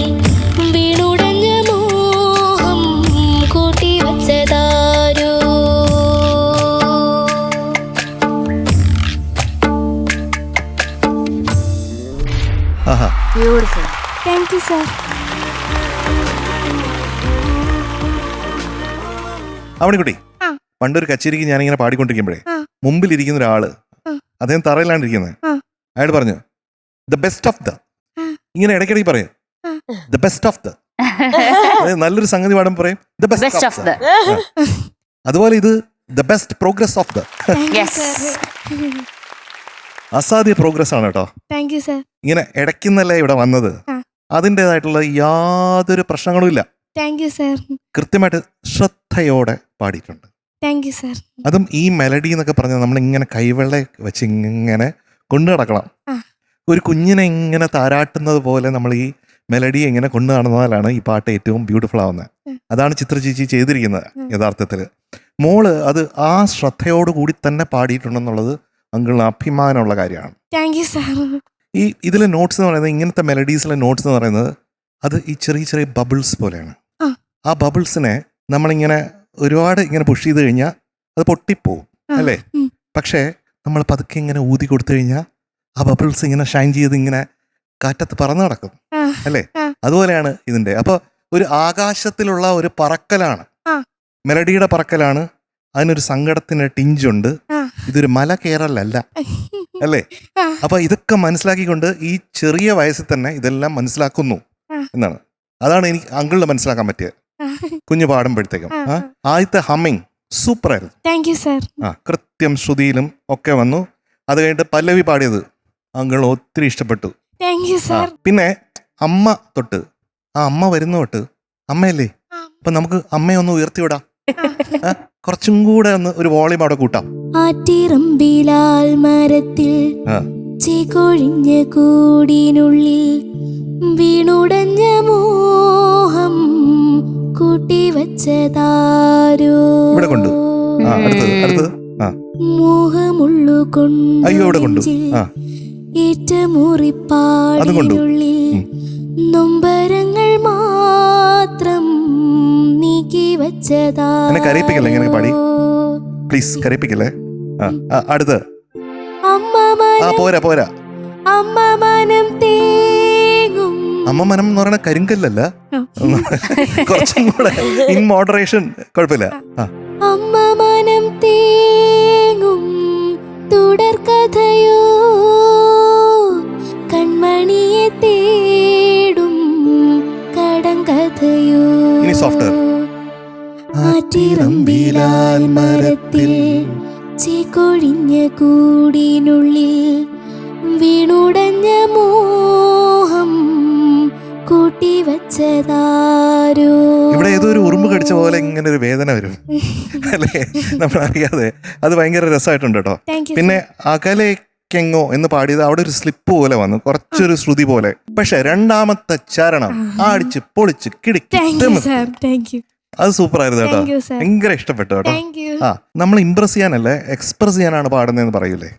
വീണുടഞ്ഞ മോഹം കൂട്ടിവച്ചതാരോ. ആഹാ ബ്യൂട്ടിഫുൾ. Thank you sir. അവണിക്കുട്ടി, ആ. പണ്ടൊരു കച്ചേരിക്ക് ഞാനിങ്ങനെ പാടിക്കൊണ്ടിരിക്കുമ്പോഴേ ആ. മുമ്പിലിരിക്കുന്ന ഒരാള്, ആ. അദ്ദേഹം തറയിലാണ്ടിരിക്കുന്നത്, ആ. അയാൾ പറഞ്ഞു ദ ബെസ്റ്റ് ഓഫ് ദ, ആ. ഇങ്ങനെ ഇടയ്ക്കിടയ്ക്ക് പറയും ആ. The best of the. നല്ലൊരു സംഗതി പാടും പറയും the best best of of the. The. അതുപോലെ ഇത് the best progress of the. Thank you Yes. Sir. അസാധ്യ പ്രോഗ്രസ് ആണ് കേട്ടോ. Thank you sir. ഇങ്ങനെ ഇടയ്ക്കുന്നല്ലേ ഇവിടെ വന്നത്, ആ. അതിൻ്റെതായിട്ടുള്ള യാതൊരു പ്രശ്നങ്ങളും ഇല്ല. Thank you sir. കൃത്യമായിട്ട് ശ്രദ്ധയോടെ പാടിയിട്ടുണ്ട്. Thank you sir. അതും ഈ മെലഡി എന്നൊക്കെ പറഞ്ഞാൽ നമ്മളിങ്ങനെ കൈവെള്ള വെച്ച് ഇങ്ങനെ കൊണ്ടു നടക്കണം. ആ. ഒരു കുഞ്ഞിനെ ഇങ്ങനെ താരാട്ടുന്നത് പോലെ നമ്മൾ ഈ മെലഡിയെ ഇങ്ങനെ കൊണ്ടു നടന്നാലാണ് ഈ പാട്ട് ഏറ്റവും ബ്യൂട്ടിഫുൾ ആവുന്നത്. അതാണ് ചിത്ര ചേച്ചി ചെയ്തിരിക്കുന്നത് യഥാർത്ഥത്തിൽ. മോള് അത് ആ ശ്രദ്ധയോടു കൂടി തന്നെ പാടിയിട്ടുണ്ടെന്നുള്ളത് അങ്കിളിന് അഭിമാനമുള്ള കാര്യമാണ്. Thank you sir. ഈ ഇതിലെ നോട്ട്സ് എന്ന് പറയുന്നത്, ഇങ്ങനത്തെ മെലഡീസിലെ നോട്ട്സ് എന്ന് പറയുന്നത്, അത് ഈ ചെറിയ ചെറിയ ബബിൾസ് പോലെയാണ്. ആ. ആ ബബിൾസിനെ നമ്മളിങ്ങനെ ഒരുപാട് ഇങ്ങനെ പുഷ് ചെയ്ത് കഴിഞ്ഞാൽ അത് പൊട്ടിപ്പോവും, അല്ലേ? പക്ഷേ നമ്മൾ പതുക്കെ ഇങ്ങനെ ഊതി കൊടുത്തു കഴിഞ്ഞാൽ ആ ബബിൾസ് ഇങ്ങനെ ഷൈൻ ചെയ്ത് ഇങ്ങനെ കാറ്റത്ത് പറന്നു നടക്കും, അല്ലേ? അതുപോലെയാണ് ഇതിൻ്റെ. അപ്പോൾ ഒരു ആകാശത്തിലുള്ള ഒരു പറക്കലാണ്, മെലഡിയുടെ പറക്കലാണ്. അതിനൊരു സങ്കടത്തിന് ടിഞ്ചുണ്ട്. ഇതൊരു മല കയറലല്ല, അല്ലേ? അപ്പൊ ഇതൊക്കെ മനസ്സിലാക്കിക്കൊണ്ട് ഈ ചെറിയ വയസ്സിൽ തന്നെ ഇതെല്ലാം മനസ്സിലാക്കുന്നു എന്നാണ്. അതാണ് എനിക്ക് അങ്കിളിന് മനസ്സിലാക്കാൻ പറ്റിയത് കുഞ്ഞു പാടുമ്പോഴത്തേക്കും. ആദ്യത്തെ ഹമ്മിങ് സൂപ്പർ ആയിരുന്നു. Thank you sir. കൃത്യം ശ്രുതിയിലും ഒക്കെ വന്നു. അത് കഴിഞ്ഞിട്ട് പല്ലവി പാടിയത് അങ്കിളിന് ഒത്തിരി ഇഷ്ടപ്പെട്ടു. Thank you sir. പിന്നെ അമ്മ തൊട്ട്, ആ അമ്മ വരുന്ന തൊട്ട്, അമ്മയല്ലേ, അപ്പൊ നമുക്ക് അമ്മയെ ഒന്ന് ഉയർത്തിവിടാം, കുറച്ചും കൂടെ ഒന്ന് ഒരു വോളിയം അവിടെ കൂട്ടാം. ആറ്റിറമ്പിലാൽ മരത്തിൽ ചേക്കൊഴിഞ്ഞ കൂടിനുള്ളിൽ വീണുടഞ്ഞ മോഹം കൂട്ടിവച്ചതാരോ. ഇവിടെ കൊണ്ടു. അടുത്തത് മോഹമുള്ളു അയ്യോ ഇവിടെ കൊണ്ടു. ഏറ്റമുറിപ്പാടിനുള്ളിൽ നൊമ്പരങ്ങൾ മാത്രം നീക്കി എന്നെ കരയിപ്പിക്കല്ലേ ഇങ്ങനെ പാടി, വച്ചതാരോ. പ്ലീസ് കരയിപ്പിക്കല്ലേ. അടുത്ത് പോരാ പോരാ. അമ്മ മനം തേങ്ങും. അമ്മ മനം എന്ന് പറയുന്ന കരിങ്കല്ലല്ല, കുറച്ചും കൂടെ ഇൻ മോഡറേഷൻ, കുഴപ്പമില്ല. അമ്മ മനം തേങ്ങും തുടർക്കഥയോ കൺമണിയെ തേടും കടങ്കഥയോ. ഇനി സോഫ്റ്റ്വെയർ. ആറ്റിറമ്പിലാൽ മരത്തിൽ ചേക്കൊഴിഞ്ഞ കൂടിനുള്ളിൽ വീണുടഞ്ഞ മോഹം കൂട്ടിവച്ചതാരോ. ഇവിടെ ഏതോ ഒരു ഉറുമ്പ് കടിച്ച പോലെ ഇങ്ങനെ ഒരു വേദന വരും, അല്ലേ? നമ്മൾ അറിയാതെ. അത് ഭയങ്കര രസമായിട്ടുണ്ട് കേട്ടോ. പിന്നെ അകലേക്കെങ്ങോ എന്ന് പാടിയത് അവിടെ ഒരു സ്ലിപ്പ് പോലെ വന്നു, കുറച്ചൊരു ശ്രുതി പോലെ. പക്ഷെ രണ്ടാമത്തെ ചരണം അടിച്ച് പൊളിച്ച് കിടക്കി, അത് സൂപ്പർ ആയിരുന്നു കേട്ടോ. ഭയങ്കര ഇഷ്ടപ്പെട്ടു കേട്ടോ. നമ്മൾ ഇംപ്രസ് ചെയ്യാനല്ലേ, എക്സ്പ്രസ് ചെയ്യാനാണ് പാടുന്നതെന്ന് പറയൂലേ.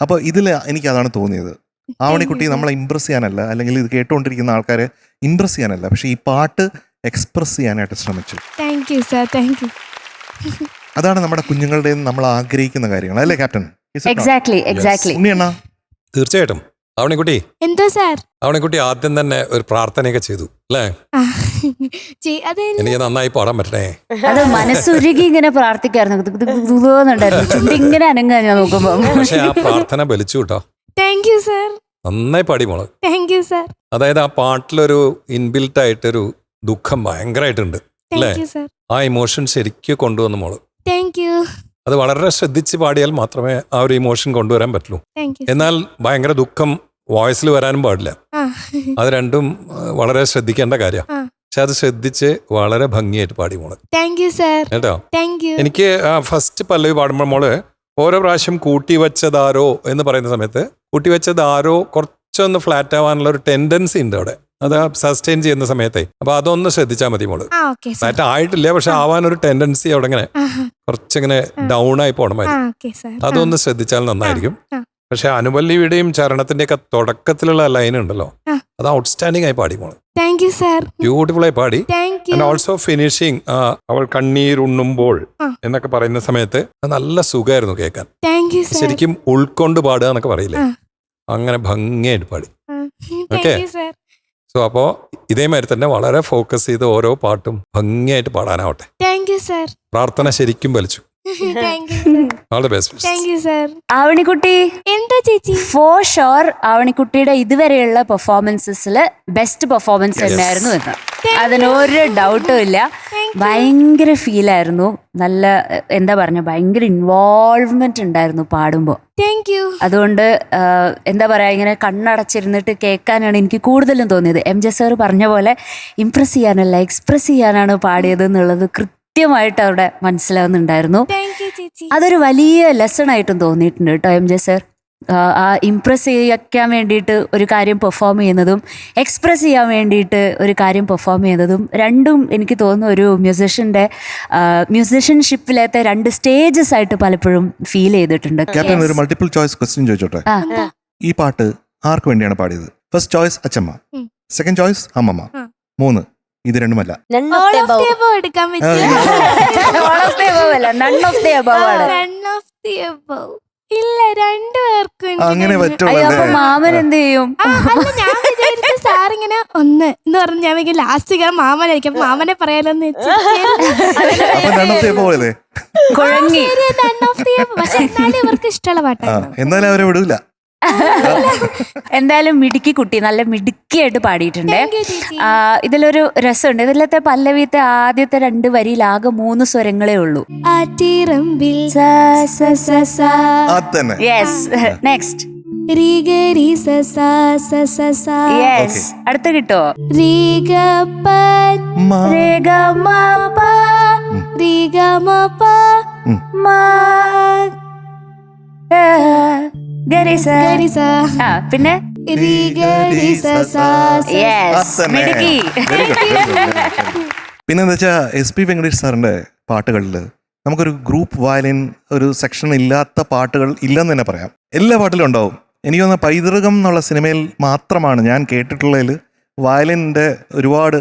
അപ്പൊ ഇതില് എനിക്ക് അതാണ് തോന്നിയത്. ആവണിക്കുട്ടി നമ്മളെ ഇംപ്രസ് ചെയ്യാനല്ല, അല്ലെങ്കിൽ ഇത് കേട്ടുകൊണ്ടിരിക്കുന്ന ആൾക്കാരെ ഇംപ്രസ് ചെയ്യാനല്ല, പക്ഷെ ഈ പാട്ട് എക്സ്പ്രസ് ചെയ്യാനായിട്ട് ശ്രമിച്ചു. അതാണ് നമ്മുടെ കുഞ്ഞുങ്ങളുടെ നമ്മൾ ആഗ്രഹിക്കുന്ന കാര്യങ്ങൾ, അല്ലേ ക്യാപ്റ്റൻ? എക്സാക്ട്ലി. ഉണ്ണിയണ്ണ, തീർച്ചയായിട്ടും. അവണിക്കുട്ടി, എന്തോ സാർ? അവണിക്കുട്ടി ആദ്യം തന്നെ ഒരു പ്രാർത്ഥനയൊക്കെ ചെയ്തു, അല്ലേ? എനിക്ക് നന്നായി പാടാൻ പറ്റണേ. അത് മനസ്സുരുകി ഇങ്ങനെ പ്രാർത്ഥിക്കായിരുന്നു, ചുണ്ടി ഇങ്ങനെ അനങ്ങാ ഞാൻ നോക്കുമ്പോ. പക്ഷെ ആ പ്രാർത്ഥന ബലിച്ചു കേട്ടോ. Thank you sir. നന്നായി പാടി മോള്. Thank you sir. അതായത് ആ പാട്ടിലൊരു ഇൻബിൽട്ട് ആയിട്ടൊരു ദുഃഖം ഭയങ്കരമായിട്ടുണ്ട്, അല്ലേ? ആ ഇമോഷൻ ശരിക്കും കൊണ്ടുവന്നു മോള്. Thank you. അത് വളരെ ശ്രദ്ധിച്ച് പാടിയാൽ മാത്രമേ ആ ഒരു ഇമോഷൻ കൊണ്ടുവരാൻ പറ്റുള്ളൂ. എന്നാൽ ഭയങ്കര ദുഃഖം വോയിസിൽ വരാനും പാടില്ല. അത് രണ്ടും വളരെ ശ്രദ്ധിക്കേണ്ട കാര്യം. പക്ഷെ അത് ശ്രദ്ധിച്ച് വളരെ ഭംഗിയായിട്ട് പാടി മോള്. കേട്ടോ. എനിക്ക് ഫസ്റ്റ് പല്ലവി പാടുമ്പോൾ മോള് ഓരോ പ്രാവശ്യം കൂട്ടിവെച്ചതാരോ എന്ന് പറയുന്ന സമയത്ത് കൂട്ടിവെച്ചതാരോ കുറച്ചൊന്ന് ഫ്ലാറ്റ് ആവാനുള്ള ഒരു ടെൻഡൻസി ഉണ്ട് അവിടെ, അത് സസ്റ്റെയിൻ ചെയ്യുന്ന സമയത്തെ. അപ്പൊ അതൊന്ന് ശ്രദ്ധിച്ചാൽ മതി മോള്. ഫ്ലാറ്റ് ആയിട്ടില്ല, പക്ഷെ ആവാനൊരു ടെൻഡൻസി അവിടെ ഇങ്ങനെ കുറച്ചിങ്ങനെ ഡൗൺ ആയി പോകണമായിരുന്നു. അതൊന്ന് ശ്രദ്ധിച്ചാൽ നന്നായിരിക്കും. പക്ഷെ അനുപല്ലിയുടെയും ചരണത്തിന്റെ ഒക്കെ തുടക്കത്തിലുള്ള ലൈൻ ഉണ്ടല്ലോ, അത് ഔട്ട്സ്റ്റാൻഡിംഗ് ആയി പാടി മോള്. Thank you sir. ബ്യൂട്ടിഫുൾ ആയി പാടി. Thank U. And also finishing അവൾ കണ്ണീരുണ്ണുമ്പോൾ എന്നൊക്കെ പറയുന്ന സമയത്ത് നല്ല സുഖമായിരുന്നു കേൾക്കാൻ. Thank you sir. ശരിക്കും ഉൾക്കൊണ്ട് പാടുക എന്നൊക്കെ പറയില്ലേ, അങ്ങനെ ഭംഗിയായിട്ട് പാടി. ഓക്കെ, സോ അപ്പോ ഇതേമാതിരി തന്നെ വളരെ ഫോക്കസ് ചെയ്ത് ഓരോ പാട്ടും ഭംഗിയായിട്ട് പാടാനാവട്ടെ. Thank you sir. പ്രാർത്ഥന ശരിക്കും വലിച്ചു. Thank you sir. All the best. Thank you sir. ആവണിക്കുട്ടി, എന്താ ചേച്ചി? ഫോർ ഷുവർ ആവണിക്കുട്ടിയുടെ ഇതുവരെയുള്ള പെർഫോമൻസസില് ബെസ്റ്റ് പെർഫോമൻസ് തന്നെയായിരുന്നു എന്ന്, അതിനൊരു ഡൗട്ടും ഇല്ല. ഭയങ്കര ഫീലായിരുന്നു, നല്ല എന്താ പറഞ്ഞ ഭയങ്കര ഇൻവോൾവ്മെന്റ് ഉണ്ടായിരുന്നു പാടുമ്പോൾ. Thank you. അതുകൊണ്ട് എന്താ പറയാ, ഇങ്ങനെ കണ്ണടച്ചിരുന്നിട്ട് കേൾക്കാനാണ് എനിക്ക് കൂടുതലും തോന്നിയത്. MJ സാർ പറഞ്ഞ പോലെ ഇംപ്രസ് ചെയ്യാനല്ല എക്സ്പ്രസ് ചെയ്യാനാണ് പാടിയത് എന്നുള്ളത് കൃത്യമായിട്ട് അവിടെ മനസ്സിലാവുന്നുണ്ടായിരുന്നു. താങ്ക് യു ചേച്ചി. അതൊരു വലിയ ലെസൺ ആയിട്ടും തോന്നിയിട്ടുണ്ട് കേട്ടോ MJ സാർ. ആ ഇംപ്രസ് ചെയ്യിക്കാൻ വേണ്ടിയിട്ട് ഒരു കാര്യം പെർഫോം ചെയ്യുന്നതും എക്സ്പ്രസ് ചെയ്യാൻ വേണ്ടിയിട്ട് ഒരു കാര്യം പെർഫോം ചെയ്യുന്നതും രണ്ടും എനിക്ക് തോന്നുന്നു ഒരു മ്യൂസിഷ്യൻഷിപ്പിലത്തെ രണ്ട് സ്റ്റേജസ് ആയിട്ട് പലപ്പോഴും ഫീൽ ചെയ്തിട്ടുണ്ട്. ക്യാപ്റ്റൻ, ഒരു മൾട്ടിപ്പിൾ ചോയ്സ് ക്വസ്റ്റ്യൻ ചോദിച്ചോട്ടെ? ഈ പാട്ട് ആർക്ക് വേണ്ടിയാണ് പാടിയത്? ഫസ്റ്റ് ചോയ്സ് അച്ചമ്മ, സെക്കൻഡ് ചോയ്സ് അമ്മമ്മ, 3 ഇത് രണ്ടുമല്ല. None of the above. എടുക്കാൻ പറ്റില്ല. None of the above ആണ്. None of the above. ഇല്ല, രണ്ടുപേർക്കും അങ്ങനെ അയ്യോ, പറ്റുള്ളൂ. അപ്പൊ മാമൻ എന്ത് ചെയ്യും? അല്ല, ഞാൻ വിചാരിച്ച സാറിങ്ങനെ ഒന്ന് എന്ന് പറഞ്ഞു ഞാൻ ലാസ്റ്റ് മാമനായിരിക്കും, അപ്പൊ മാമനെ പറയാലോന്ന് അപ്പൊ രണ്ടത്തെ പോലെ കുഴങ്ങി. പക്ഷെ എന്നാലും ഇവർക്ക് ഇഷ്ടമുള്ള പാട്ടാണ്. എന്നാലും അവരെ വിടൂല. എന്തായാലും മിടുക്കി കുട്ടി നല്ല മിടുക്കിയായിട്ട് പാടിയിട്ടുണ്ട്. Thank you, ചേച്ചി. ഇതിലൊരു രസമുണ്ട്. ഇതിലത്തെ പല്ലവിത്തെ ആദ്യത്തെ 2 വരിയിൽ ആകെ 3 സ്വരങ്ങളേ ഉള്ളൂ. ആറ്റിറമ്പിൽ അതന്നെ. Yes, next. രീഗരി സ സ യെസ്, അടുത്ത കിട്ടോ? രീഗ പ രേഗ മ പ രീഗ മ പ മ ഗരി സ. ഗരി സ. ആ, പിന്നെ രീഗരി സ യെസ്, മിടുക്കി. പിന്നെന്താ വെച്ചാ SP വെങ്കടേഷ് സാറിന്റെ പാട്ടുകളിൽ നമുക്കൊരു ഗ്രൂപ്പ് വയലിൻ ഒരു സെക്ഷൻ ഇല്ലാത്ത പാട്ടുകൾ ഇല്ലെന്ന് തന്നെ പറയാം. എല്ലാ പാട്ടിലും ഉണ്ടാവും. എനിക്ക് തോന്നുന്ന പൈതൃകം എന്നുള്ള സിനിമയിൽ മാത്രമാണ് ഞാൻ കേട്ടിട്ടുള്ളതിൽ വയലിൻ്റെ ഒരുപാട്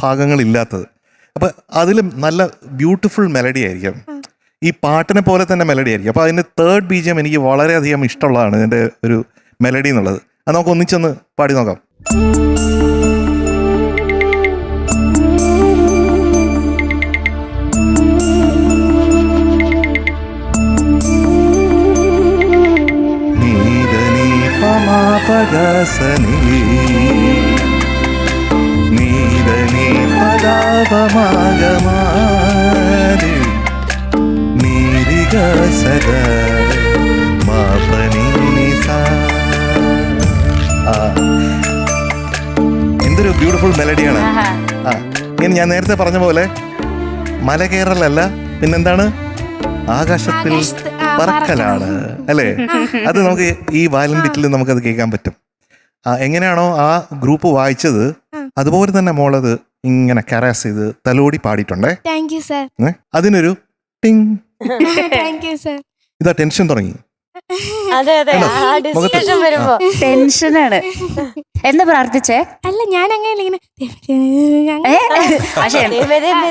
ഭാഗങ്ങളില്ലാത്തത്. അപ്പം അതിലും നല്ല ബ്യൂട്ടിഫുൾ മെലഡി ആയിരിക്കും, ഈ പാട്ടിനെ പോലെ തന്നെ മെലഡി ആയിരിക്കും. അപ്പോൾ അതിൻ്റെ തേർഡ് BGM എനിക്ക് വളരെയധികം ഇഷ്ടമുള്ളതാണ്, ഇതിൻ്റെ ഒരു മെലഡി എന്നുള്ളത്. അത് നമുക്ക് ഒന്നിച്ചൊന്ന് പാടി നോക്കാം. എന്തൊരു ബ്യൂട്ടിഫുൾ മെലഡിയാണ്. ഇങ്ങനെ ഞാൻ നേരത്തെ പറഞ്ഞ പോലെ മല കയറലല്ല, പിന്നെന്താണ്, ആകാശത്തിൽ പറക്കലാണ് അല്ലേ? അത് നമുക്ക് ഈ വയലിൻ ബിറ്റിൽ നമുക്കത് കേൾക്കാൻ പറ്റും. എങ്ങനെയാണോ ആ ഗ്രൂപ്പ് വായിച്ചത് അതുപോലെ തന്നെ മോളത് ഇങ്ങനെ കരാസ് ചെയ്ത് തലോടി പാടിയിട്ടുണ്ടേ. Thank you sir. അതിനൊരു ടിങ്. Thank you sir. ഇതാ ടെൻഷൻ തുടങ്ങി. അതെ അതെ, ആ ഡിസ്കഷൻ വരുമ്പോ ടെൻഷനാണ്. എന്താ പ്രാർത്ഥിച്ചേ? അല്ല, ഞാൻ അങ്ങനെ ഇങ്ങനെ പക്ഷേ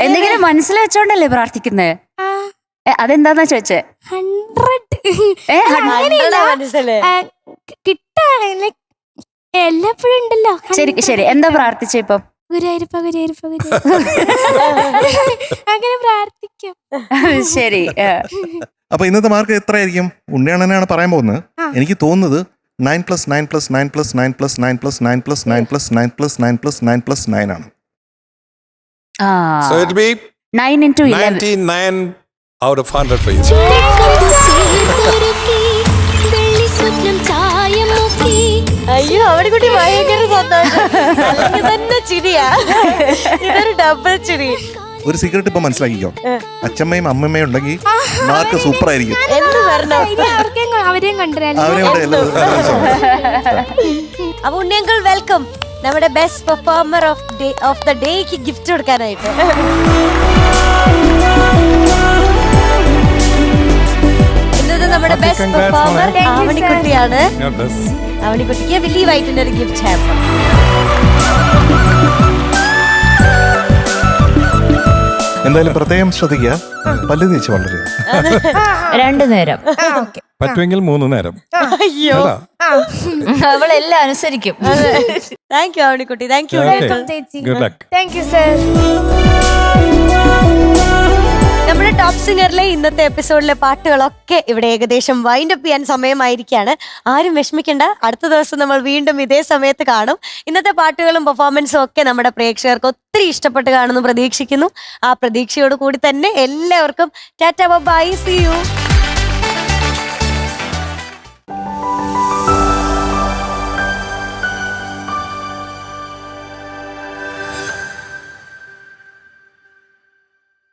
എന്തെങ്കിലും മനസ്സിൽ വെച്ചോണ്ടല്ലേ പ്രാർത്ഥിക്കുന്നേ? അതെന്താന്നാ ചോദിച്ചേ? 100 മനസ്സിലെ കിട്ടാണ് എല്ലാപ്പോഴും ഉണ്ടല്ലോ. ശരി ശരി, എന്താ പ്രാർത്ഥിച്ചേ ഇപ്പം? ഗുരുവായൂരപ്പ ഗുരുവായൂരപ്പ അങ്ങനെ പ്രാർത്ഥിക്കും. ശരി. അപ്പൊ ഇന്നത്തെ മാർക്ക് എത്രയായിരിക്കും? ഉണ്ണിയണ്ണനാണ് പറയാൻ പോകുന്നത്. എനിക്ക് തോന്നുന്നത് 9+9+9+9+9+9+9+9+9+9+9 ആണ്. So it will be 9 into 11. 99 out of 100 for you. അയ്യോ, അവിടെ കുട്ടി ഭയങ്കര സന്തോഷം. അല്ലെങ്കിൽ തന്നെ ചിരിയാ, ഇതൊരു ഡബിൾ ചിരി. ഒരു സീക്രട്ട് ഇപ്പൊ മനസ്സിലാക്കിക്കോ, അച്ഛമ്മയും അമ്മമ്മയും ഉണ്ടെങ്കിൽ മാർക്ക് സൂപ്പർ ആയിരിക്കും. എന്ത് പറഞ്ഞോ, അവരെയും കണ്ടുവരാൻ. അപ്പൊ ഉണ്ണിയങ്കിൾ വെൽക്കം. നമ്മുടെ ബെസ്റ്റ് പെർഫോമർ ഓഫ് ദ ഡേക്ക് ഗിഫ്റ്റ് കൊടുക്കാനായിട്ട്. ഇന്നത്തെ നമ്മുടെ Okay, ബെസ്റ്റ് congrats, പെർഫോമർ മോളെ. ആവണിക്കുട്ടിയാണ്. God bless. ആവണിക്കുട്ടിക്ക് വലിയ വൈറ്റിന്റെ ഒരു ഗിഫ്റ്റ് ഹാമ്പർ. എന്തായാലും പ്രത്യേകം ശ്രദ്ധിക്കുക, പല്ല് തേച്ച് വളരുക. 2 നേരം പറ്റുമെങ്കിൽ 3 നേരം. അയ്യോ, കേട്ടാ? അവളെല്ലാം അനുസരിക്കും. താങ്ക് യു ആവണിക്കുട്ടി, താങ്ക് യു. Okay. ചേച്ചി. Good luck. Thank you sir. നമ്മുടെ ടോപ്പ് സിംഗറിലെ ഇന്നത്തെ എപ്പിസോഡിലെ പാട്ടുകളൊക്കെ ഇവിടെ ഏകദേശം വൈൻഡ് അപ്പ് ചെയ്യാൻ സമയമായിരിക്കാണ്. ആരും വിഷമിക്കേണ്ട, അടുത്ത ദിവസം നമ്മൾ വീണ്ടും ഇതേ സമയത്ത് കാണും. ഇന്നത്തെ പാട്ടുകളും പെർഫോമൻസും ഒക്കെ നമ്മുടെ പ്രേക്ഷകർക്ക് ഒത്തിരി ഇഷ്ടപ്പെട്ട് കാണുന്നു പ്രതീക്ഷിക്കുന്നു. ആ പ്രതീക്ഷയോട് കൂടി തന്നെ എല്ലാവർക്കും ടാറ്റ ബൈ, സീ യു.